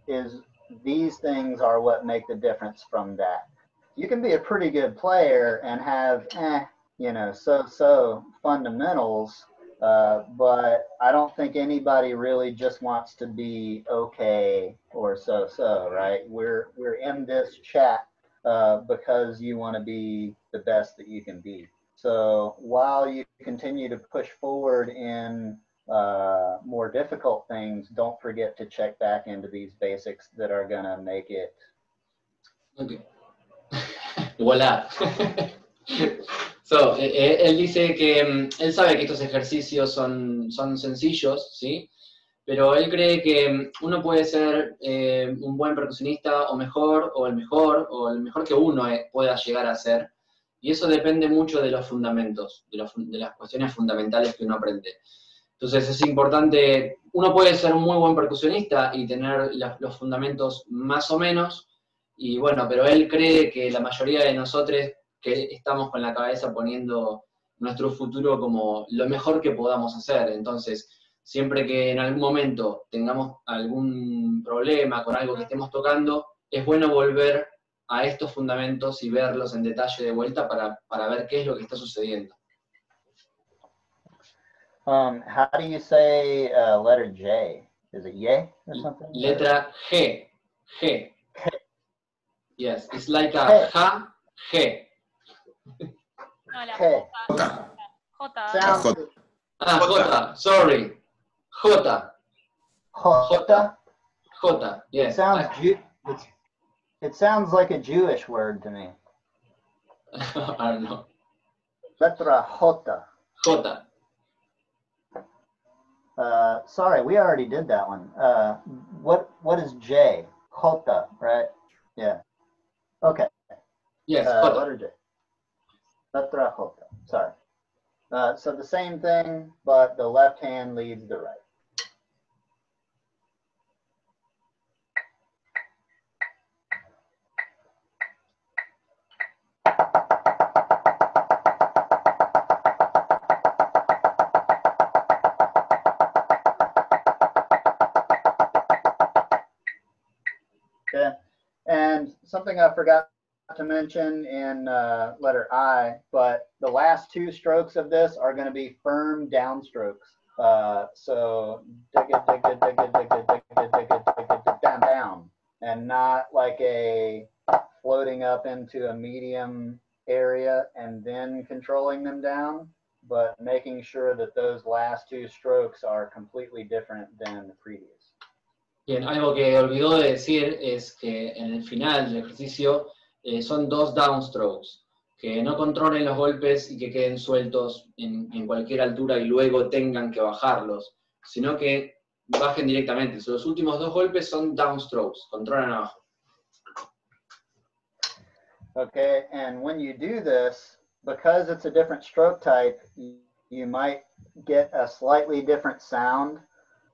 S2: is these things are what make the difference from that. You can be a pretty good player and have, so fundamentals, but I don't think anybody really just wants to be okay or so, right? We're in this chat because you want to be the best that you can be. So while you continue to push forward in more difficult things, don't forget to check back into these basics that are going to make it.
S1: Okay. Voilà. So, él dice que él sabe que estos ejercicios son sencillos, ¿sí? Pero él cree que uno puede ser un buen percusionista o el mejor que uno pueda llegar a ser. Y eso depende mucho de los fundamentos, de las cuestiones fundamentales que uno aprende. Entonces es importante, uno puede ser un muy buen percusionista y tener los fundamentos más o menos, y bueno, pero él cree que la mayoría de nosotros que estamos con la cabeza poniendo nuestro futuro como lo mejor que podamos hacer. Entonces, siempre que en algún momento tengamos algún problema con algo que estemos tocando, es bueno volver a estos fundamentos y verlos en detalle de vuelta para ver qué es lo que está sucediendo.
S2: How do you say letter J? Is it ye or something?
S1: Letra G. G. Yes, it's like a ja, G.
S3: No, la
S2: G.
S3: J.
S2: Sounds,
S1: J, sorry. J.
S2: J.
S1: J, yes.
S2: It sounds like a Jewish word to me.
S1: I don't know.
S2: Letra J.
S1: J.
S2: Sorry, we already did that one. What is J? J, right? Yeah. Okay.
S1: Yes,
S2: letter J. Letra J. Sorry. So the same thing, but the left hand leads the right. Okay. And something I forgot to mention in letter I, but the last two strokes of this are going to be firm downstrokes. So down, and not like a floating up into a medium area and then controlling them down, but making sure that those last two strokes are completely different than the previous.
S1: Bien, algo que olvidó de decir es que en el final del ejercicio son dos downstrokes, que no controlen los golpes y que queden sueltos en cualquier altura y luego tengan que bajarlos, sino que bajen directamente. So, los últimos dos golpes son downstrokes, controlan abajo.
S2: Okay, and when you do this, because it's a different stroke type, you might get a slightly different sound.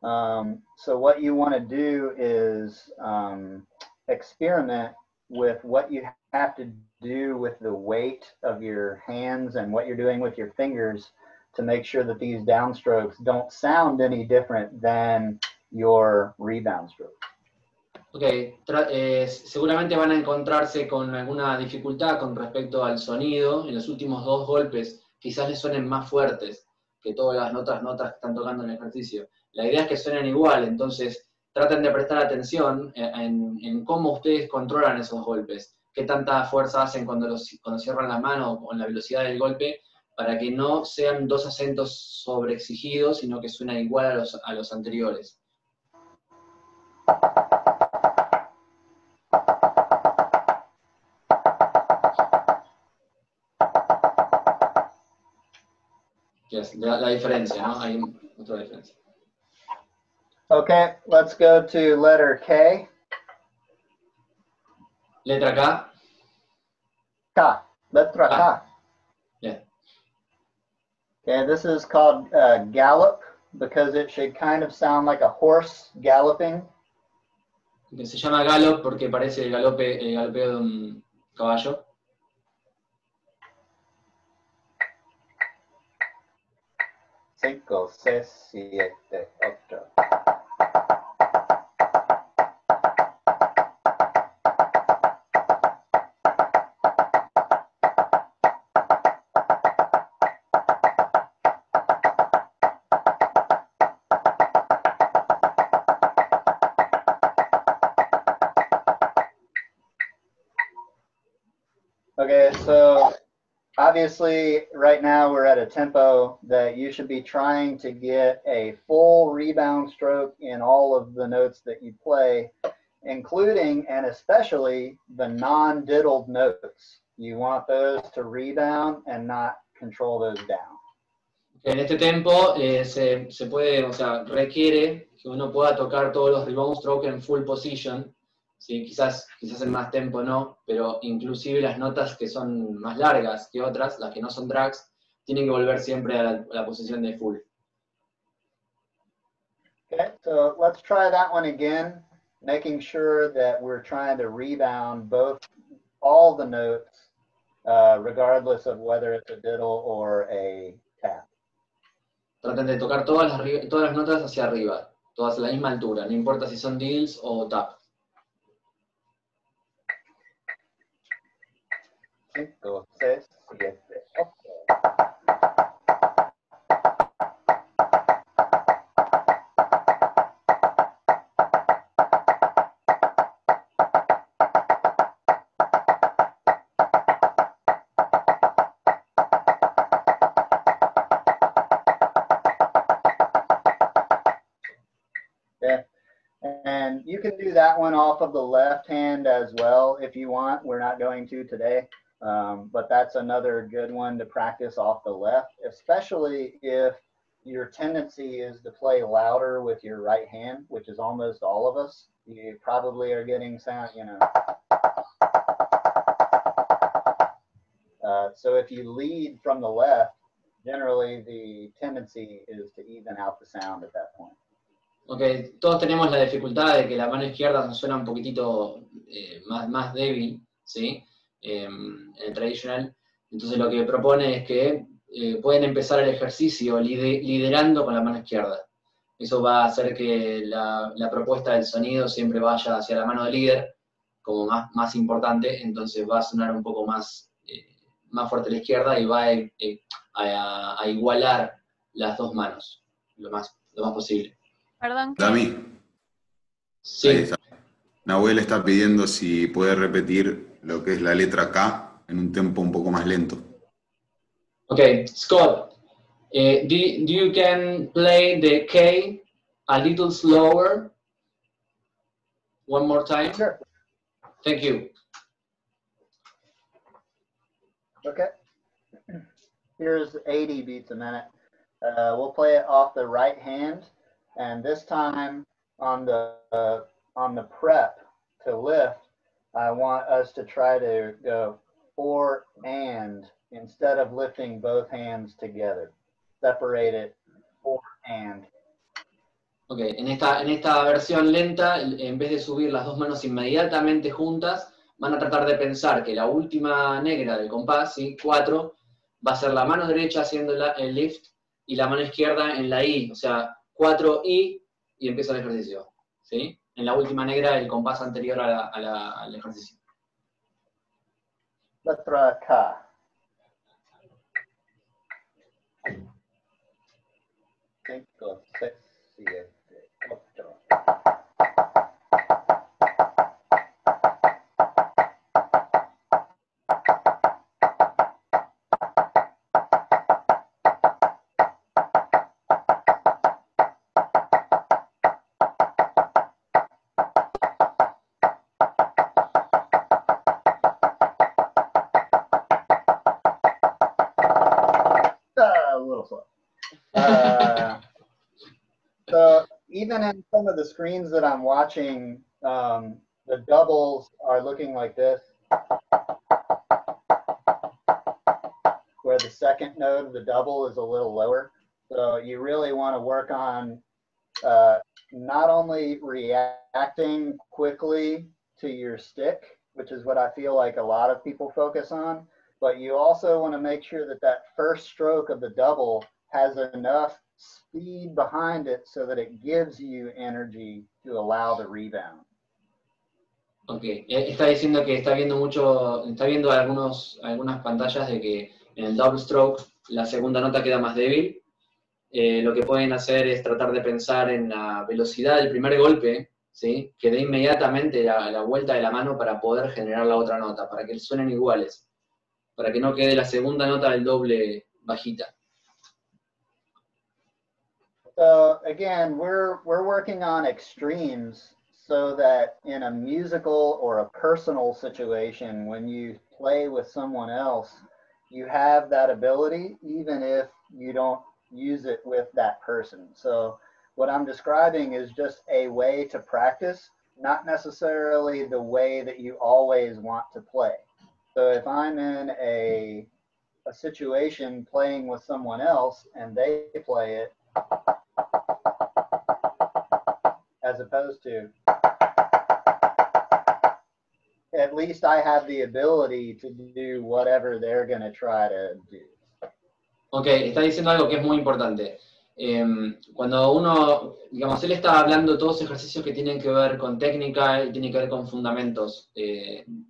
S2: So what you want to do is experiment with what you have to do with the weight of your hands and what you're doing with your fingers to make sure that these downstrokes don't sound any different than your rebound stroke.
S1: Ok, seguramente van a encontrarse con alguna dificultad con respecto al sonido. En los últimos dos golpes quizás les suenen más fuertes que todas las otras notas que están tocando en el ejercicio. La idea es que suenen igual, entonces traten de prestar atención en cómo ustedes controlan esos golpes, qué tanta fuerza hacen cuando cierran la mano o con la velocidad del golpe, para que no sean dos acentos sobreexigidos, sino que suenan igual a los anteriores. Yes, la diferencia, ¿no? Hay otra diferencia.
S2: Okay, let's go to letter K.
S1: Letra K.
S2: K. Letra K.
S1: Yeah.
S2: Okay, this is called gallop because it should kind of sound like a horse galloping.
S1: Se llama gallop porque parece el galopeo de un caballo.
S2: 5, 6, 7, 8. Okay, so obviously right now we're at a tempo that you should be trying to get a full rebound stroke in all of the notes that you play, including and especially the non-diddled notes. You want those to rebound and not control those down.
S1: En este tempo se puede, o sea, requiere que uno pueda tocar todos los rebound stroke en full position. Sí, quizás en más tempo no, pero inclusive las notas que son más largas que otras, las que no son drags, tienen que volver siempre a la posición de full.
S2: Okay, so let's try that one again, making sure that we're trying to rebound all the notes, regardless of whether it's a diddle or a tap.
S1: Traten de tocar todas las notas hacia arriba, todas a la misma altura, no importa si son diddles o tap.
S2: 5, 6, 7, 8. Okay. And you can do that one off of the left hand as well if you want. We're not going to today. But that's another good one to practice off the left, especially if your tendency is to play louder with your right hand, which is almost all of us. You probably are getting sound, you know. So if you lead from the left, generally the tendency is to even out the sound at that point.
S1: Okay, todos tenemos la dificultad de que la mano izquierda nos suena un poquitito más débil, ¿sí? En el traditional. Entonces lo que propone es que pueden empezar el ejercicio liderando con la mano izquierda. Eso va a hacer que la propuesta del sonido siempre vaya hacia la mano de líder como más importante, entonces va a sonar un poco más fuerte a la izquierda y va a igualar las dos manos lo más posible.
S3: Perdón.
S4: Dami.
S1: Sí.
S4: Ahí está. Nahuel está pidiendo si puede repetir lo que es la letra K en un tempo un poco más lento.
S1: Okay, Scott, do you can play the K a little slower? One more time?
S2: Sure.
S1: Thank you.
S2: Okay. Here's 80 beats a minute. We'll play it off the right hand, and this time on the prep to lift, I want us to try to go 4 and instead of lifting both hands together. separate it for and.
S1: Ok, en esta versión lenta, en vez de subir las dos manos inmediatamente juntas, van a tratar de pensar que la última negra del compás, ¿sí? 4, va a ser la mano derecha haciendo el lift y la mano izquierda en la I, o sea, 4 I y empieza el ejercicio, ¿sí? En la última negra el compás anterior al ejercicio.
S2: Letra K. 5, 6, 7, 8. A little slow. So even in some of the screens that I'm watching, the doubles are looking like this, where the second note of the double is a little lower. So you really want to work on not only reacting quickly to your stick, which is what I feel like a lot of people focus on, but you also want to make sure that that first stroke of the double has enough speed behind it so that it gives you energy to allow the rebound.
S1: Ok, está diciendo que está viendo algunas pantallas de que en el double stroke la segunda nota queda más débil. Lo que pueden hacer es tratar de pensar en la velocidad del primer golpe, ¿sí? Que dé inmediatamente la vuelta de la mano para poder generar la otra nota, para que suenen iguales, para que no quede la segunda nota del doble bajita.
S2: So again, we're working on extremes so that in a musical or a personal situation, when you play with someone else, you have that ability even if you don't use it with that person. So what I'm describing is just a way to practice, not necessarily the way that you always want to play. So if I'm in a situation playing with someone else and they play it, as opposed to, at least I have the ability to do whatever they're going to try to do.
S1: Ok, está diciendo algo que es muy importante. Cuando uno, digamos, él está hablando de todos ejercicios que tienen que ver con técnica y tienen que ver con fundamentos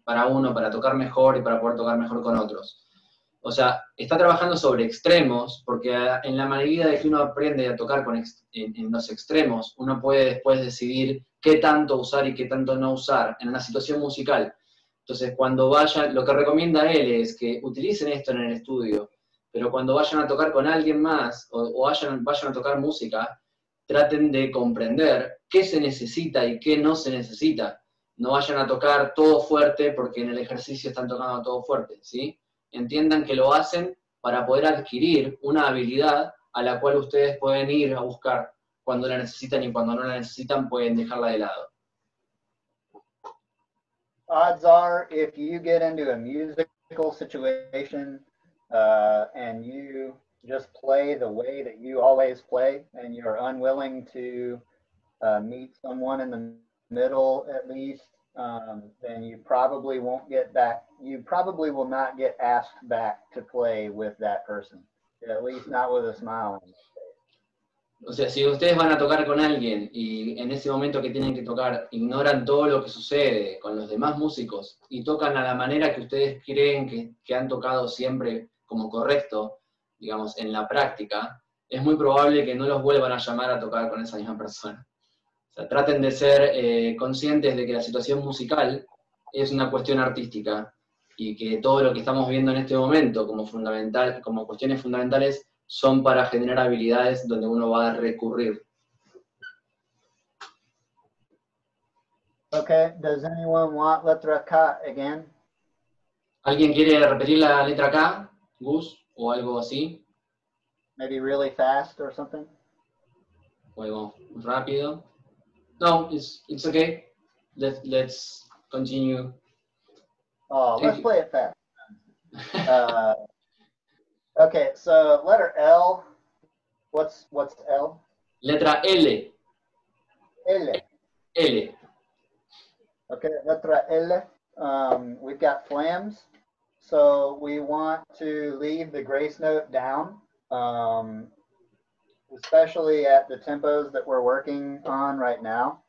S1: para uno, para tocar mejor y para poder tocar mejor con otros. O sea, está trabajando sobre extremos, porque en la medida de que uno aprende a tocar en los extremos, uno puede después decidir qué tanto usar y qué tanto no usar en una situación musical. Entonces, cuando vayan, lo que recomienda él es que utilicen esto en el estudio, pero cuando vayan a tocar con alguien más o vayan a tocar música, traten de comprender qué se necesita y qué no se necesita. No vayan a tocar todo fuerte porque en el ejercicio están tocando todo fuerte, ¿sí? Entiendan que lo hacen para poder adquirir una habilidad a la cual ustedes pueden ir a buscar cuando la necesitan y cuando no la necesitan pueden dejarla de lado.
S2: Odds are, if you get into a musical situation and you just play the way that you always play and you're unwilling to meet someone in the middle at least, then you probably won't get back. You probably will not get asked back to play with that person, at least not with a smile on your face.
S1: O sea, si ustedes van a tocar con alguien y en ese momento que tienen que tocar ignoran todo lo que sucede con los demás músicos y tocan a la manera que ustedes creen que han tocado siempre como correcto, digamos, en la práctica, es muy probable que no los vuelvan a llamar a tocar con esa misma persona. O sea, traten de ser conscientes de que la situación musical es una cuestión artística y que todo lo que estamos viendo en este momento como cuestiones fundamentales son para generar habilidades donde uno va a recurrir.
S2: Okay, does anyone want letra K again?
S1: ¿Alguien quiere repetir la letra K, Gus, o algo así?
S2: Maybe really fast or something?
S1: O algo rápido. No, it's okay. Let's continue.
S2: Oh, let's play it fast. Okay, so letter L What's L?
S1: Letra L.
S2: L.
S1: L.
S2: Okay, letra L. We've got flams, so we want to leave the grace note down, especially at the tempos that we're working on right now.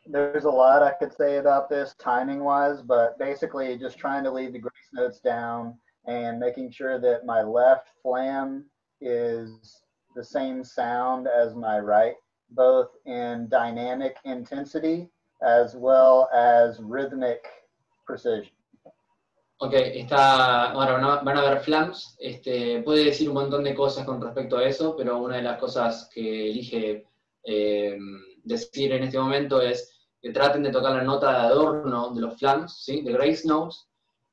S2: There's a lot I could say about this timing-wise, but basically just trying to leave the grace notes down and making sure that my left flam is the same sound as my right, both in dynamic intensity as well as rhythmic precision.
S1: Ok, ahora van a ver flams, puede decir un montón de cosas con respecto a eso, pero una de las cosas que elige decir en este momento es que traten de tocar la nota de adorno de los flams, ¿sí? De grace notes,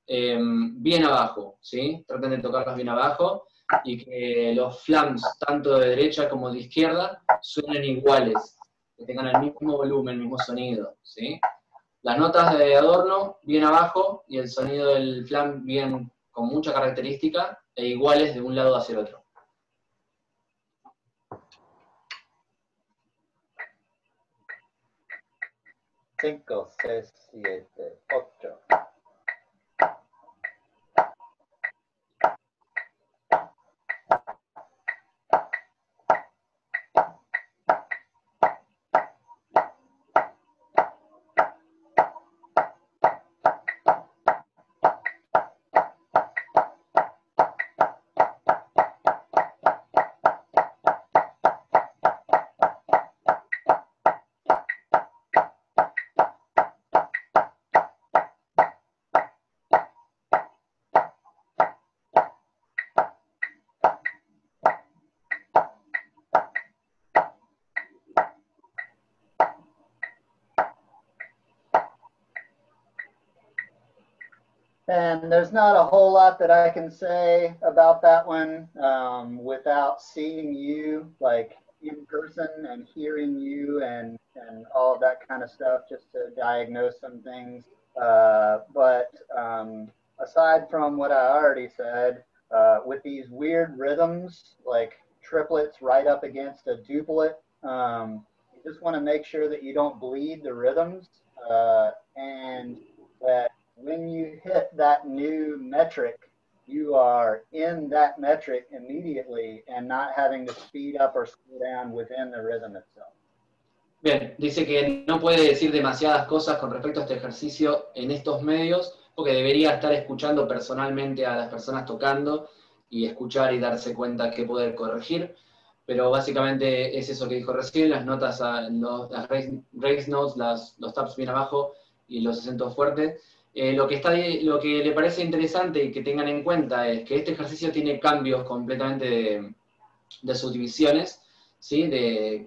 S1: bien abajo, ¿sí? Traten de tocarlos bien abajo y que los flams, tanto de derecha como de izquierda, suenen iguales, que tengan el mismo volumen, el mismo sonido, ¿sí? Las notas de adorno bien abajo y el sonido del flam bien con mucha característica e iguales de un lado hacia el otro.
S2: 5, 6, 7, 8. And there's not a whole lot that I can say about that one without seeing you like in person and hearing you and all of that kind of stuff just to diagnose some things. But aside from what I already said, with these weird rhythms, like triplets right up against a duplet, you just want to make sure that you don't bleed the rhythms and that when you hit that new metric, you are in that metric immediately and not having to speed up or slow down within the rhythm itself.
S1: Bien, dice que no puede decir demasiadas cosas con respecto a este ejercicio en estos medios, porque debería estar escuchando personalmente a las personas tocando y escuchar y darse cuenta qué poder corregir, pero básicamente es eso que dijo recién, las notas, las raise notes, los taps bien abajo y los acentos fuertes. Lo que le parece interesante y que tengan en cuenta es que este ejercicio tiene cambios completamente de subdivisiones, ¿sí?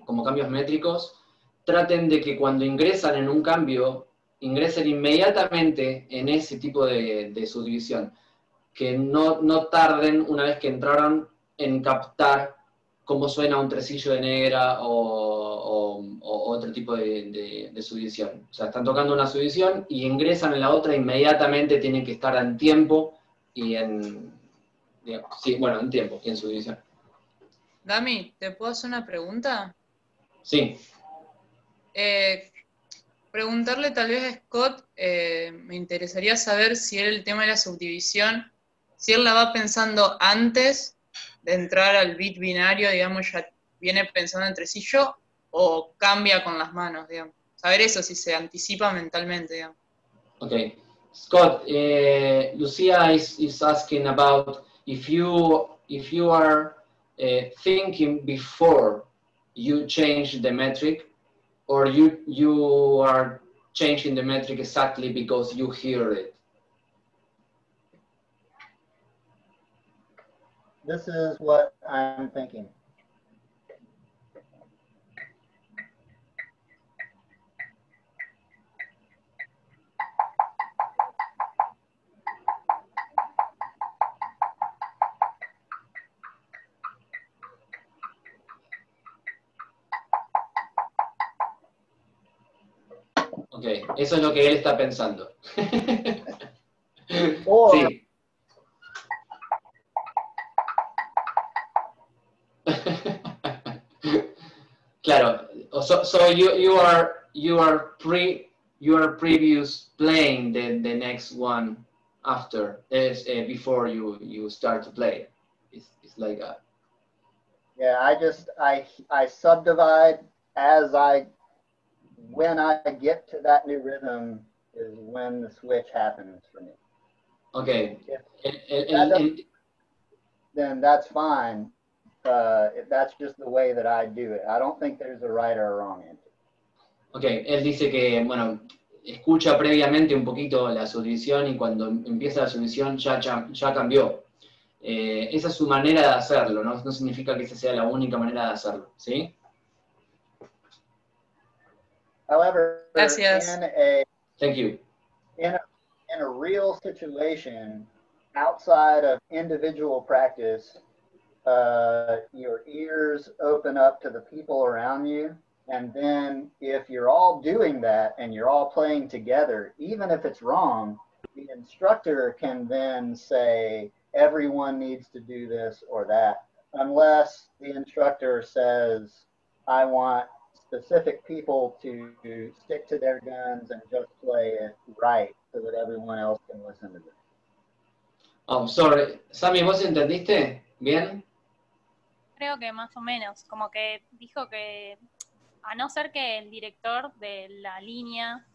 S1: Como cambios métricos. Traten de que cuando ingresan en un cambio, ingresen inmediatamente en ese tipo de subdivisión. Que no tarden, una vez que entraron, en captar cómo suena un tresillo de negra o otro tipo de subdivisión. O sea, están tocando una subdivisión y ingresan en la otra, inmediatamente tienen que estar en tiempo y en tiempo y en subdivisión.
S5: Dami, ¿te puedo hacer una pregunta?
S1: Sí.
S5: Preguntarle tal vez a Scott, me interesaría saber si él el tema de la subdivisión, si él la va pensando antes de entrar al bit binario, digamos, ya viene pensando en tresillo, o cambia con las manos, digamos. Saber eso, si se anticipa mentalmente, digamos.
S1: Okay. Scott, Lucia is asking about if you are thinking before you change the metric, or you are changing the metric exactly because you hear it.
S2: This is what I'm thinking.
S1: Ok, eso es lo que él está pensando.
S2: Or,
S1: sí. Claro, so you are previous playing the next one after before you start to play. It's like a...
S2: Yeah, I subdivide when I get to that new rhythm is when the switch happens for me.
S1: Okay.
S2: Then that's fine. That's just the way that I do it. I don't think there's a right or a wrong answer.
S1: Okay, él dice que, bueno, escucha previamente un poquito la subdivisión y cuando empieza la subdivisión ya cambió. Esa es su manera de hacerlo, ¿no? No significa que esa sea la única manera de hacerlo, ¿sí?
S2: However,
S5: Gracias.
S1: Thank you.
S2: In a real situation, outside of individual practice, your ears open up to the people around you. And then if you're all doing that and you're all playing together, even if it's wrong, the instructor can then say, everyone needs to do this or that, unless the instructor says, I want specific people to stick to their guns and just play it right so that everyone else can listen to them.
S1: Oh, sorry. Sammy, ¿vos entendiste bien?
S3: Creo que más o menos, como que dijo que a no ser que el director de la línea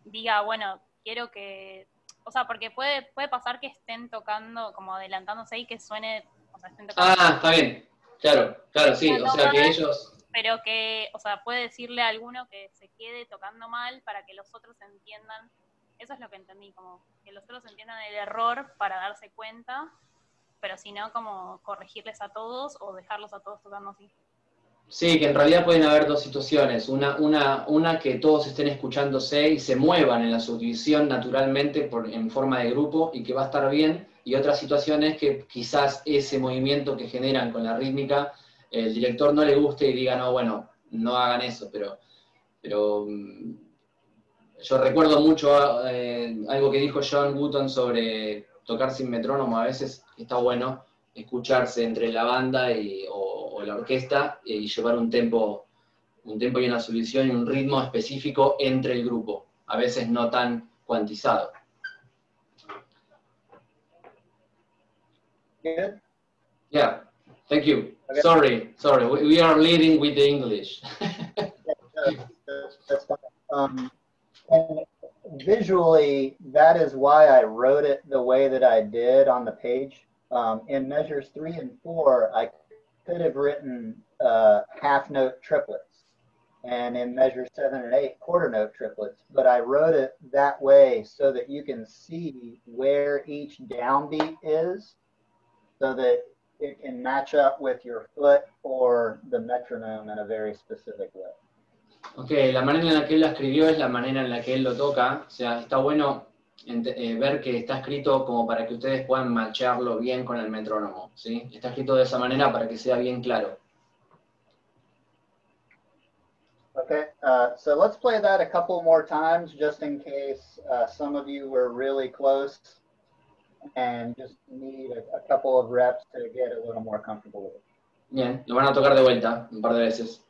S3: diga, bueno, quiero que, o sea, porque puede pasar que estén tocando, como adelantándose y que suene, o sea, estén tocando.
S1: Ah, está bien. Claro, sí, o sea que ellos...
S3: Pero que, o sea, puede decirle a alguno que se quede tocando mal para que los otros entiendan, eso es lo que entendí, como que los otros entiendan el error para darse cuenta, pero si no, como corregirles a todos o dejarlos a todos tocando así.
S1: Sí, que en realidad pueden haber dos situaciones. Una que todos estén escuchándose y se muevan en la subdivisión naturalmente en forma de grupo y que va a estar bien. Y otra situación es que quizás ese movimiento que generan con la rítmica, el director no le guste y diga, no, bueno, no hagan eso. Pero yo recuerdo mucho algo que dijo John Wooten sobre tocar sin metrónomo. A veces está bueno escucharse entre la banda o la orquesta y llevar un tempo y una subdivisión y un ritmo específico entre el grupo, a veces no tan cuantizado.
S2: Good?
S1: Yeah, thank you.
S2: Okay.
S1: Sorry, we are leading with the English.
S2: That's fine. And visually, that is why I wrote it the way that I did on the page. In measures 3 and 4, I could have written half note triplets, and in measures 7 and 8, quarter note triplets, but I wrote it that way so that you can see where each downbeat is, so that it can match up with your foot or the metronome in a very specific way.
S1: Ok, la manera en la que él la escribió es la manera en la que él lo toca, o sea, está bueno ver que está escrito como para que ustedes puedan matcharlo bien con el metrónomo, ¿sí? Está escrito de esa manera para que sea bien claro.
S2: Okay, so let's play that a couple more times just in case some of you were really close and just need a couple of reps to get a little more comfortable with it.
S1: Bien, lo van a tocar de vuelta un par de veces.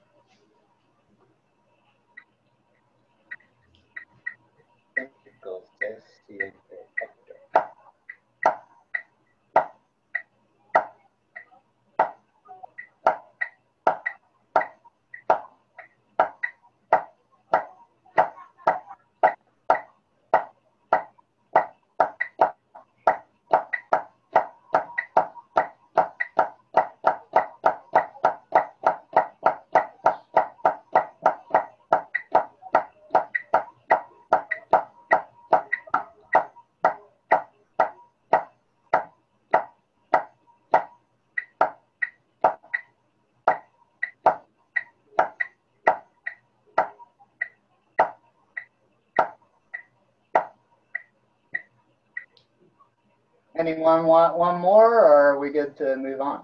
S2: Anyone want one more, or are we good to move on?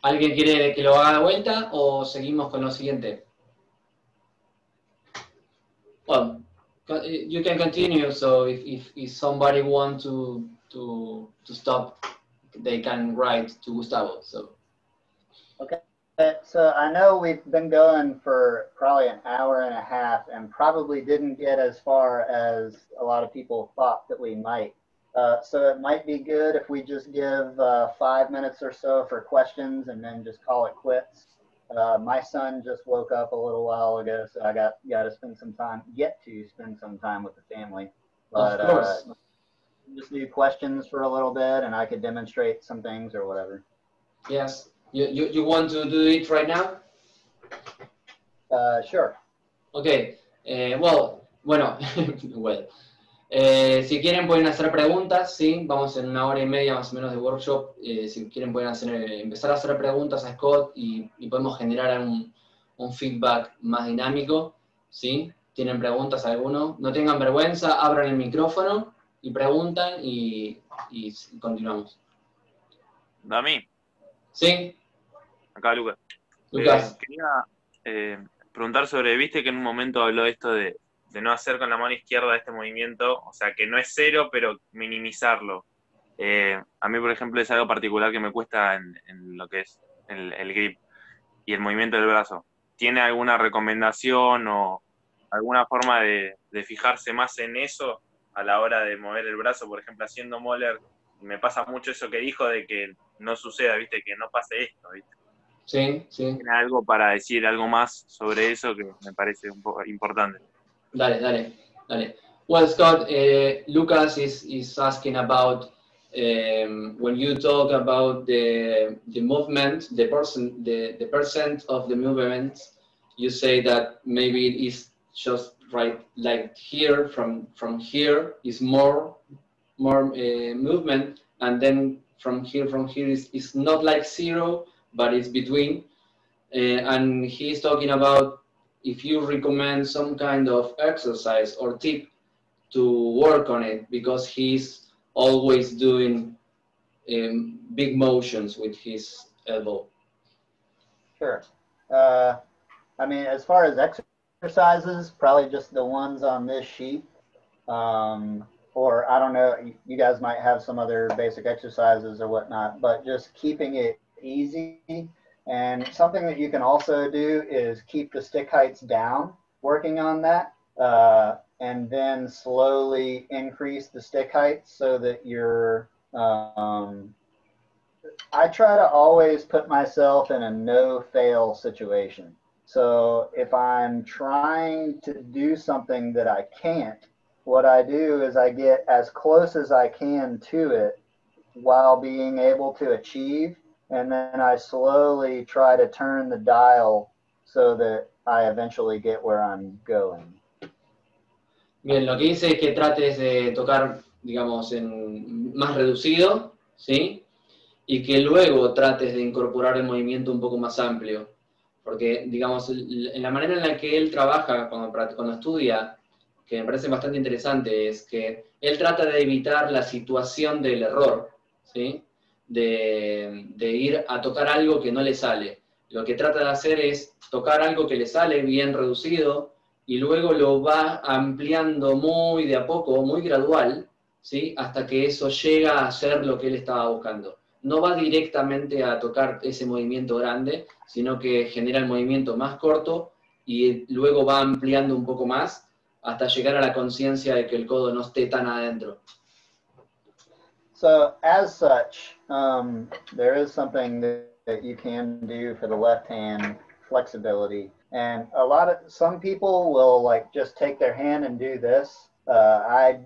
S1: ¿Alguien quiere que lo haga de vuelta o seguimos con lo siguiente? Well, you can continue, so if somebody wants to stop, they can write to Gustavo. So.
S2: Okay. So I know we've been going for probably an hour and a half and probably didn't get as far as a lot of people thought that we might. So it might be good if we just give 5 minutes or so for questions and then just call it quits. My son just woke up a little while ago, so I got to spend some time, spend some time with the family. But
S1: Of course.
S2: just do questions for a little bit and I could demonstrate some things or whatever.
S1: Yes. You want to do it right now?
S2: Sure.
S1: Okay. Well, si quieren pueden hacer preguntas, ¿sí? Vamos en 1 hora y media más o menos de workshop. Si quieren pueden empezar a hacer preguntas a Scott y podemos generar un feedback más dinámico, ¿sí? ¿Tienen preguntas alguno? No tengan vergüenza, abran el micrófono y preguntan y continuamos.
S6: Dami,
S1: ¿Sí?
S6: acá Lucas.
S1: Lucas.
S6: Quería preguntar sobre, viste que en un momento habló esto de no hacer con la mano izquierda este movimiento, o sea, que no es cero, pero minimizarlo. A mí, por ejemplo, es algo particular que me cuesta en lo que es el grip y el movimiento del brazo. ¿Tiene alguna recomendación o alguna forma de fijarse más en eso a la hora de mover el brazo? Por ejemplo, haciendo Moller, me pasa mucho eso que dijo de que no suceda, ¿viste? Que no pase esto, ¿viste?
S1: Sí, sí.
S6: ¿Tiene algo para decir algo más sobre eso que me parece un poco importante?
S1: Dale. Well, Scott, Lucas is asking about when you talk about the movement, the percent of the movement, you say that maybe it is just right, like here from here is more movement, and then from here is not like zero, but it's between. And he's talking about if you recommend some kind of exercise or tip to work on it, because he's always doing big motions with his elbow.
S2: Sure. I mean, as far as exercises, probably just the ones on this sheet. Or I don't know, you guys might have some other basic exercises or whatnot, but just keeping it easy. And something that you can also do is keep the stick heights down, working on that, and then slowly increase the stick heights so that you're, I try to always put myself in a no-fail situation. So if I'm trying to do something that I can't, what I do is I get as close as I can to it while being able to achieve. And then I slowly try to turn the dial so that I eventually get where I'm going.
S1: Bien, lo que dice es que trates de tocar, digamos, en más reducido, ¿sí? Y que luego trates de incorporar el movimiento un poco más amplio. Porque, digamos, en la manera en la que él trabaja cuando estudia, que me parece bastante interesante, es que él trata de evitar la situación del error, ¿sí? De ir a tocar algo que no le sale. Lo que trata de hacer es tocar algo que le sale bien reducido y luego lo va ampliando muy de a poco, muy gradual, ¿sí? Hasta que eso llega a ser lo que él estaba buscando. No va directamente a tocar ese movimiento grande, sino que genera el movimiento más corto y luego va ampliando un poco más hasta llegar a la conciencia de que el codo no esté tan adentro.
S2: So as such, there is something that you can do for the left hand flexibility. And some people will like just take their hand and do this. I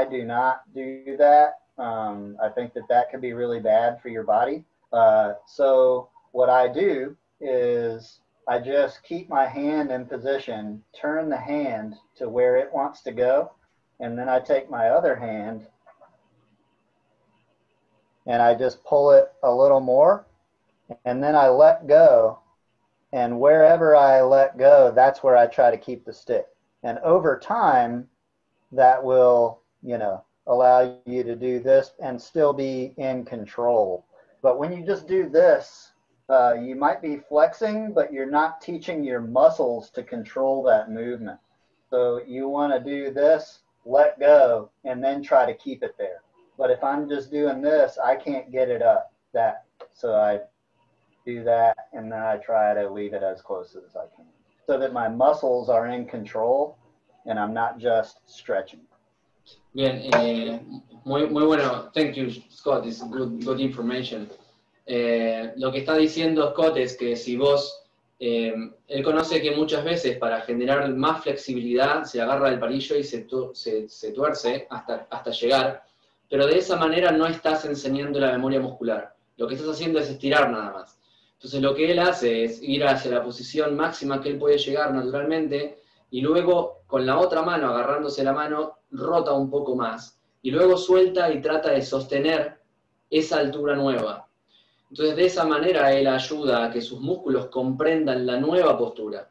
S2: do not do that. I think that could be really bad for your body. So what I do is I just keep my hand in position, turn the hand to where it wants to go, and then I take my other hand and I just pull it a little more, and then I let go, and wherever I let go, that's where I try to keep the stick. And over time, that will, allow you to do this and still be in control. But when you just do this, you might be flexing, but you're not teaching your muscles to control that movement. So you want to do this, let go, and then try to keep it there. But if I'm just doing this, I can't get it up. So do that, and then I try to leave it as close as I can, so that my muscles are in control and I'm not just stretching.
S1: Bien, muy bueno. Thank you, Scott. It's good information. Lo que está diciendo Scott es que si vos, él conoce que muchas veces para generar más flexibilidad se agarra el palillo y se tuerce hasta llegar, pero de esa manera no estás enseñando la memoria muscular. Lo que estás haciendo es estirar nada más. Entonces lo que él hace es ir hacia la posición máxima que él puede llegar naturalmente, y luego con la otra mano, agarrándose la mano, rota un poco más, y luego suelta y trata de sostener esa altura nueva. Entonces de esa manera él ayuda a que sus músculos comprendan la nueva postura.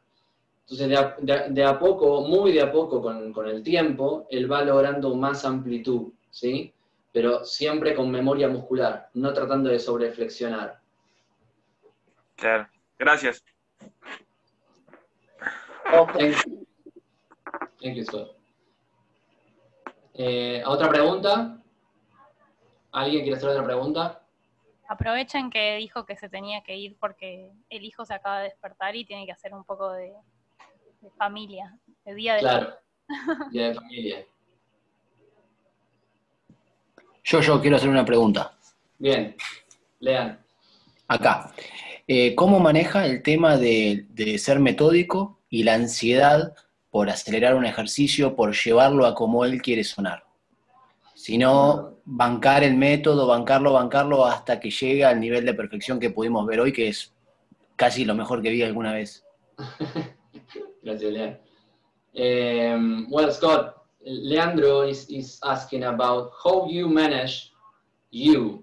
S1: Entonces de a poco, muy de a poco con el tiempo, él va logrando más amplitud, ¿sí? Pero siempre con memoria muscular, no tratando de sobreflexionar.
S6: Claro, gracias.
S1: Thank you, Scott. ¿Otra pregunta? ¿Alguien quiere hacer otra pregunta?
S3: Aprovechen que dijo que se tenía que ir porque el hijo se acaba de despertar y tiene que hacer un poco de familia, de día de
S1: Claro, día de familia.
S7: Yo quiero hacer una pregunta.
S1: Bien, lean.
S7: Acá. ¿Cómo maneja el tema de ser metódico y la ansiedad por acelerar un ejercicio, por llevarlo a como él quiere sonar? Sino bancar el método, bancarlo hasta que llegue al nivel de perfección que pudimos ver hoy, que es casi lo mejor que vi alguna vez.
S1: Gracias, Lean. Well, Scott, Leandro is asking about how you manage to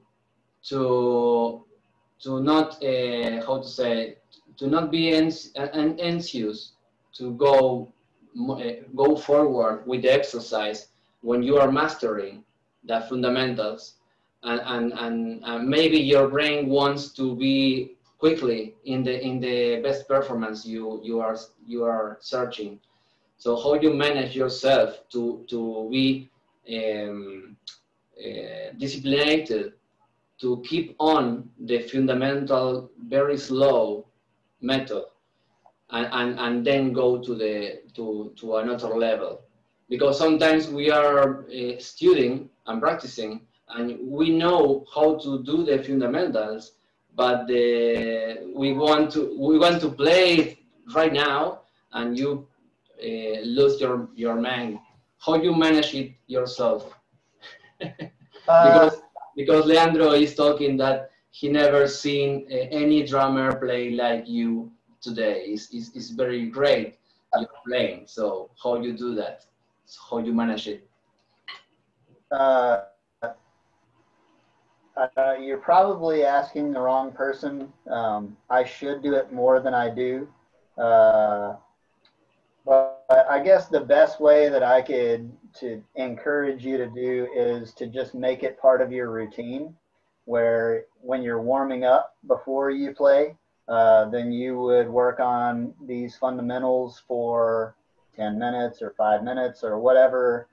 S1: not to not be anxious to go forward with the exercise when you are mastering the fundamentals, and maybe your brain wants to be quickly in the best performance you are searching. So how you manage yourself to be disciplined to keep on the fundamental, very slow method, and then go to another level. Because sometimes we are studying and practicing, and we know how to do the fundamentals, but we want to play it right now, and you lose your mind. How you manage it yourself? Because Leandro is talking that he never seen any drummer play like you today. It's very great you're playing. So how you do that? How you manage it?
S2: You're probably asking the wrong person. I should do it more than I do. But I guess the best way that I could to encourage you to do is to just make it part of your routine, where when you're warming up before you play, then you would work on these fundamentals for 10 minutes or 5 minutes or whatever,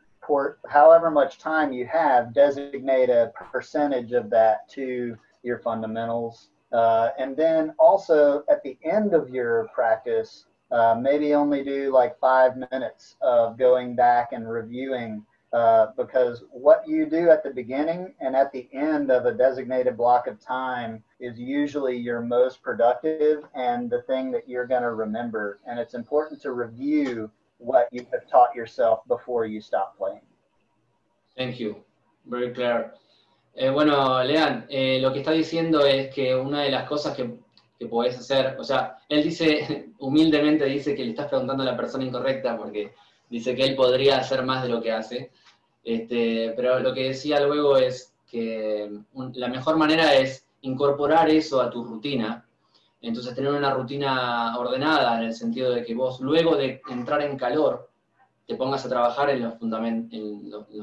S2: however much time you have, designate a percentage of that to your fundamentals. And then also at the end of your practice, maybe only do like 5 minutes of going back and reviewing, because what you do at the beginning and at the end of a designated block of time is usually your most productive and the thing that you're going to remember. And it's important to review what you have taught yourself before you stop playing.
S1: Thank you. Very clear. Bueno, Lean, lo que está diciendo es que una de las cosas que podés hacer, o sea, él dice, humildemente dice que le estás preguntando a la persona incorrecta porque dice que él podría hacer más de lo que hace, pero lo que decía luego es que la mejor manera es incorporar eso a tu rutina, entonces tener una rutina ordenada en el sentido de que vos luego de entrar en calor te pongas a trabajar en los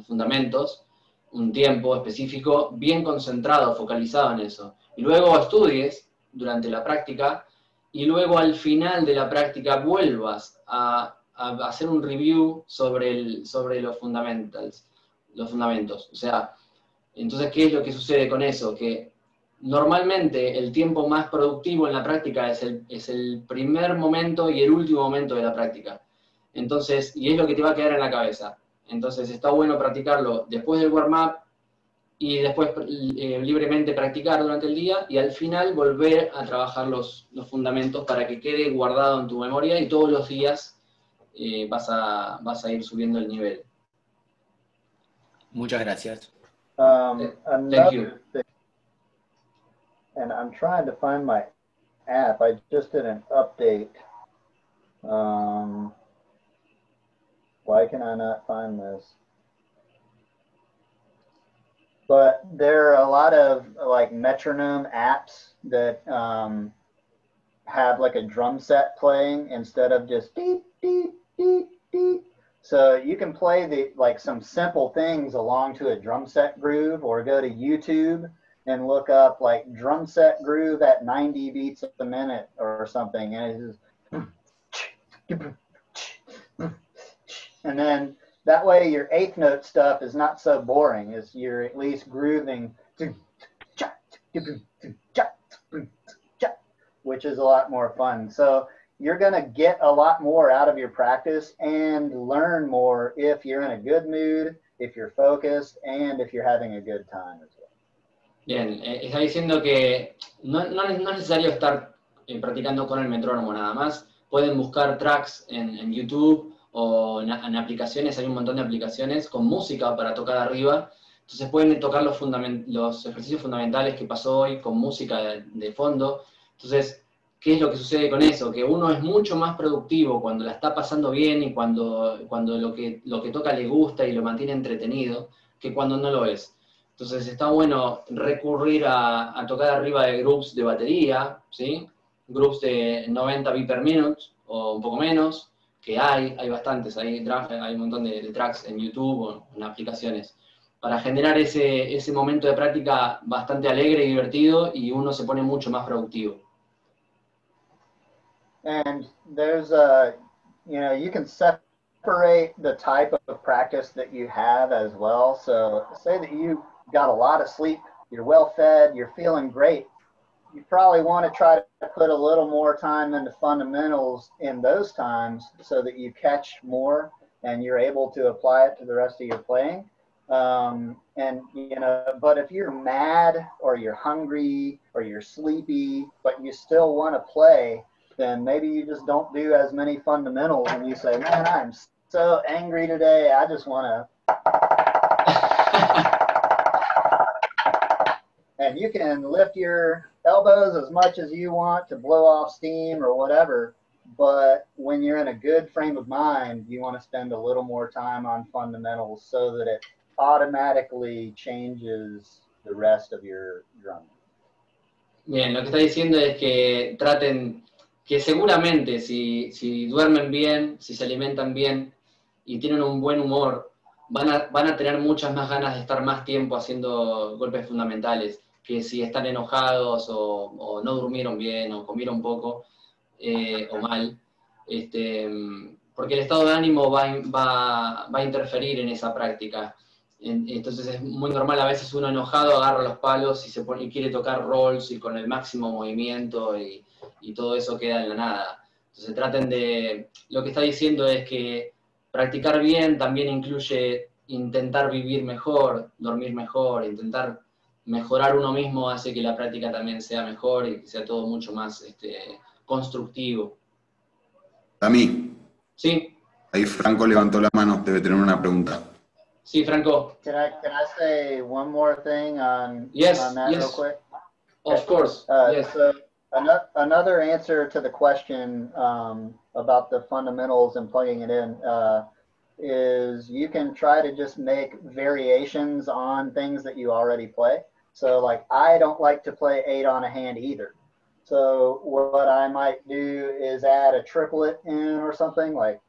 S1: fundamentos un tiempo específico, bien concentrado, focalizado en eso, y luego estudies durante la práctica, y luego al final de la práctica vuelvas a hacer un review sobre los fundamentos. O sea, entonces, ¿qué es lo que sucede con eso? Que normalmente el tiempo más productivo en la práctica es el primer momento y el último momento de la práctica. Entonces, y es lo que te va a quedar en la cabeza. Entonces está bueno practicarlo después del warm-up y después libremente practicar durante el día y al final volver a trabajar los fundamentos para que quede guardado en tu memoria y todos los días vas a ir subiendo el nivel.
S7: Muchas gracias.
S1: Thank you.
S2: And I'm trying to find my app. I just did an update. Why can I not find this? But there are a lot of like metronome apps that have like a drum set playing instead of just deep, deep, deep, deep. So you can play like some simple things along to a drum set groove, or go to YouTube and look up like drum set groove at 90 beats a minute or something. And it's just, and then that way your eighth note stuff is not so boring, as you're at least grooving, which is a lot more fun. So you're going to get a lot more out of your practice and learn more if you're in a good mood, if you're focused, and if you're having a good time as well.
S1: Bien, está diciendo que no es necesario estar practicando con el metrónomo nada más. Pueden buscar tracks en YouTube o en aplicaciones, hay un montón de aplicaciones con música para tocar arriba. Entonces pueden tocar los ejercicios fundamentales que pasó hoy con música de fondo. Entonces, ¿qué es lo que sucede con eso? Que uno es mucho más productivo cuando la está pasando bien y cuando lo que toca le gusta y lo mantiene entretenido, que cuando no lo es. Entonces está bueno recurrir a tocar arriba de groups de batería, ¿sí? Groups de 90 beats per minute o un poco menos, que hay bastantes, hay un montón de tracks en YouTube o en aplicaciones, para generar ese momento de práctica bastante alegre y divertido, y uno se pone mucho más productivo.
S2: And there's you can separate the type of practice that you have as well. So say that you got a lot of sleep, you're well fed, you're feeling great. You probably want to try to put a little more time into fundamentals in those times so that you catch more and you're able to apply it to the rest of your playing. But if you're mad or you're hungry or you're sleepy, but you still want to play, then maybe you just don't do as many fundamentals and you say, man, I'm so angry today, I just want to. And you can lift your elbows as much as you want to blow off steam or whatever, but when you're in a good frame of mind, you want to spend a little more time on fundamentals so that it automatically changes the rest of your drumming.
S1: Bien, lo que está diciendo es que traten, que seguramente si duermen bien, si se alimentan bien y tienen un buen humor, van a tener muchas más ganas de estar más tiempo haciendo golpes fundamentales, que si están enojados o no durmieron bien o comieron poco o mal, porque el estado de ánimo va a interferir en esa práctica. Entonces es muy normal, a veces uno enojado agarra los palos y quiere tocar rolls y con el máximo movimiento y todo eso queda en la nada. Entonces traten de, lo que está diciendo es que practicar bien también incluye intentar vivir mejor, dormir mejor, intentar mejorar uno mismo hace que la práctica también sea mejor y que sea todo mucho más constructivo.
S4: A mí.
S1: Sí.
S4: Ahí Franco levantó la mano, debe tener una pregunta.
S1: Sí, Franco.
S2: Can I say one more thing on that real quick?
S1: Of course. Yes.
S2: So another answer to the question about the fundamentals and plugging it in is you can try to just make variations on things that you already play. So like I don't like to play 8 on a hand either. So what I might do is add a triplet in or something like.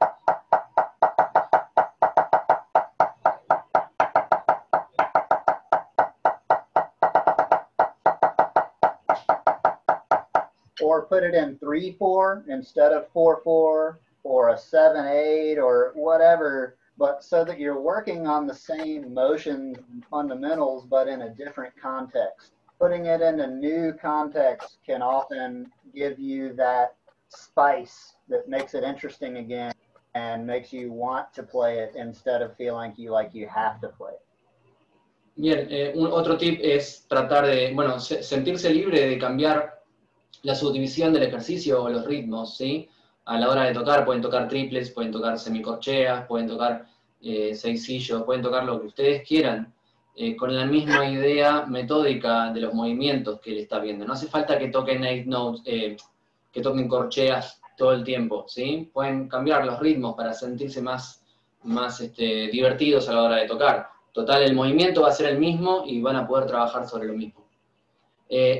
S2: Or put it in 3/4 instead of 4/4, or a 7/8 or whatever, but so that you're working on the same motions and fundamentals, but in a different context. putting it in a new context can often give you that spice that makes it interesting again and makes you want to play it instead of feeling like you have to play it.
S1: Bien, otro tip es tratar de, bueno, sentirse libre de cambiar la subdivisión del ejercicio o los ritmos, ¿sí? A la hora de tocar, pueden tocar triples, pueden tocar semicorcheas, pueden tocar seisillos, pueden tocar lo que ustedes quieran, con la misma idea metódica de los movimientos que él está viendo. No hace falta que toquen eighth notes, que toquen corcheas todo el tiempo, ¿sí? Pueden cambiar los ritmos para sentirse más divertidos a la hora de tocar. Total, el movimiento va a ser el mismo y van a poder trabajar sobre lo mismo.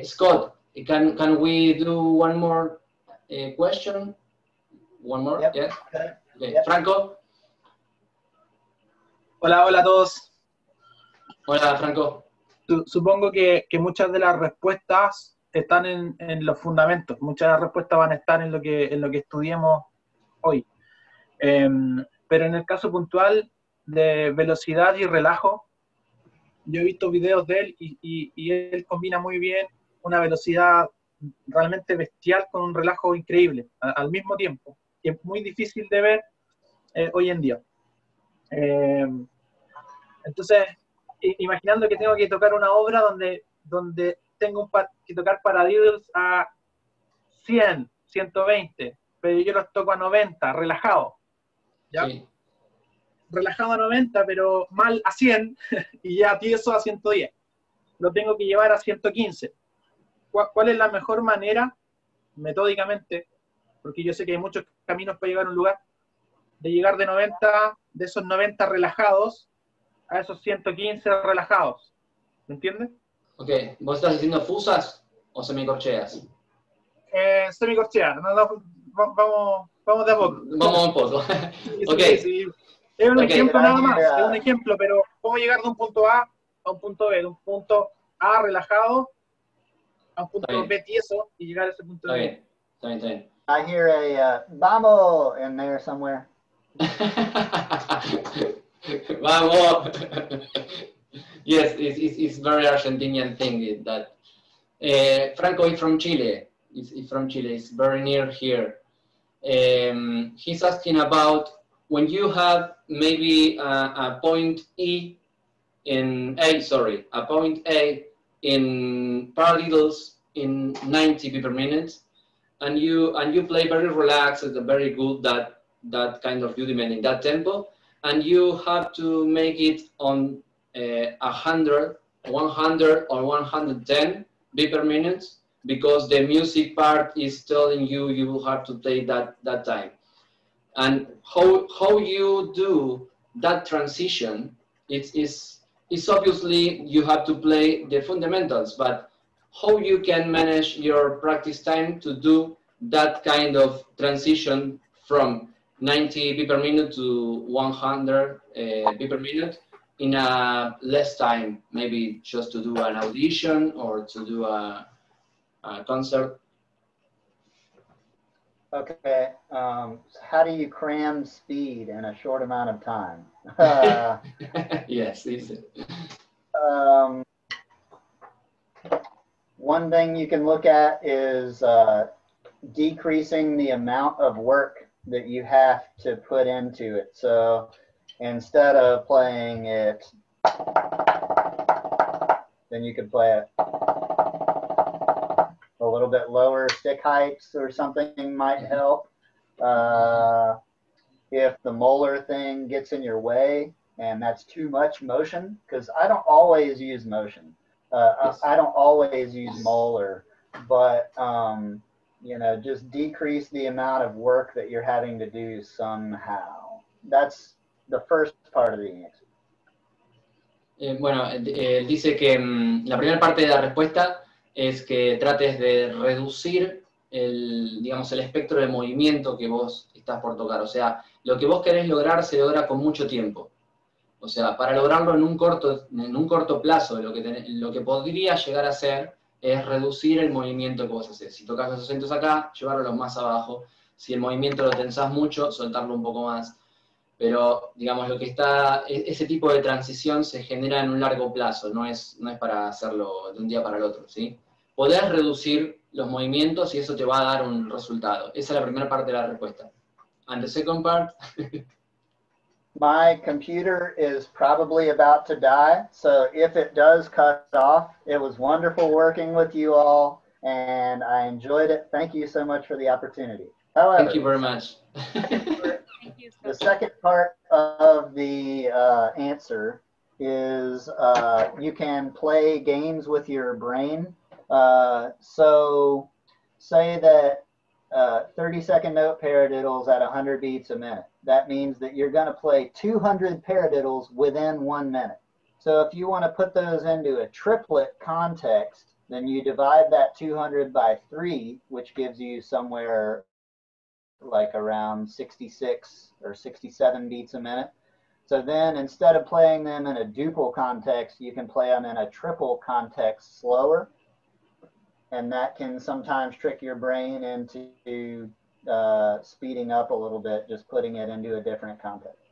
S1: Scott, can we do one more question? One more?
S2: Yep.
S1: Yeah. Okay.
S2: Yep.
S1: Franco.
S8: Hola a todos.
S1: Hola, Franco.
S8: Supongo que muchas de las respuestas están en los fundamentos. Muchas de las respuestas van a estar en lo que estudiemos hoy. Pero en el caso puntual de velocidad y relajo, yo he visto videos de él y él combina muy bien una velocidad realmente bestial con un relajo increíble al mismo tiempo, que es muy difícil de ver hoy en día. Entonces, imaginando que tengo que tocar una obra donde tengo que tocar paradiddles a 100, 120, pero yo los toco a 90, relajado. ¿Ya?
S1: Sí.
S8: Relajado a 90, pero mal a 100, y ya tieso a 110. Lo tengo que llevar a 115. ¿Cuál es la mejor manera, metódicamente, porque yo sé que hay muchos caminos para llegar a un lugar, de llegar de esos 90 relajados, a esos 115 relajados? ¿Me entiendes?
S1: Ok, ¿vos estás haciendo fusas o semicorcheas?
S8: Semicorchea. Vamos de a poco.
S1: Vamos un poco. Ok.
S8: Sí. Es un ejemplo nada más,
S2: Yeah.
S8: es un ejemplo, pero ¿cómo llegar de un punto A a un punto B? De un punto A relajado a un punto B tieso y llegar a ese punto B.
S1: Está bien.
S2: I hear a vamos in there somewhere.
S1: Vamos. Yes, it's very Argentinian thing that. Franco is from Chile. He's from Chile. It's very near here. He's asking about when you have maybe a point a point A in paradiddles in 90 beat per minute, and you play very relaxed and very good that kind of rudiment in that tempo, and you have to make it on 100, 100 or 110 beat per minute, because the music part is telling you will have to play that time. And how you do that transition, it's obviously you have to play the fundamentals, but how you can manage your practice time to do that kind of transition from 90 beat per minute to 100 beat per minute in a less time, maybe just to do an audition or to do a concert?
S2: Okay, how do you cram speed in a short amount of time?
S1: Yes, easy.
S2: One thing you can look at is decreasing the amount of work that you have to put into it. So instead of playing it, then you could play it a little bit lower stick heights or something might help. If the molar thing gets in your way and that's too much motion, because I don't always use motion. I don't always use molar, but you know, just decrease the amount of work that you're having to do somehow. That's the first part of the answer.
S1: Bueno, él dice que la primera parte de la respuesta es que trates de reducir el espectro de movimiento que vos estás por tocar. O sea, lo que vos querés lograr se logra con mucho tiempo. O sea, para lograrlo en un corto plazo, lo que podría llegar a hacer es reducir el movimiento que vos haces. Si tocas los acentos acá, llevarlo más abajo. Si el movimiento lo tensás mucho, soltarlo un poco más. Pero, digamos, lo que está, ese tipo de transición se genera en un largo plazo, no es para hacerlo de un día para el otro, ¿sí? Podés reducir los movimientos y eso te va a dar un resultado. Esa es la primera parte de la respuesta. And the second part?
S2: My computer is probably about to die, so if it does cut off, it was wonderful working with you all, and I enjoyed it. Thank you so much for the opportunity. However,
S1: Thank you very much.
S3: Thank you,
S2: the
S3: Scott.
S2: second part of the answer is you can play games with your brain. So say that 30-second note paradiddles at 100 beats a minute. That means that you're going to play 200 paradiddles within 1 minute. So if you want to put those into a triplet context, then you divide that 200 by 3, which gives you somewhere like around 66 or 67 beats a minute. So then instead of playing them in a duple context, you can play them in a triple context slower. And that can sometimes trick your brain into speeding up a little bit, just putting it into a different context.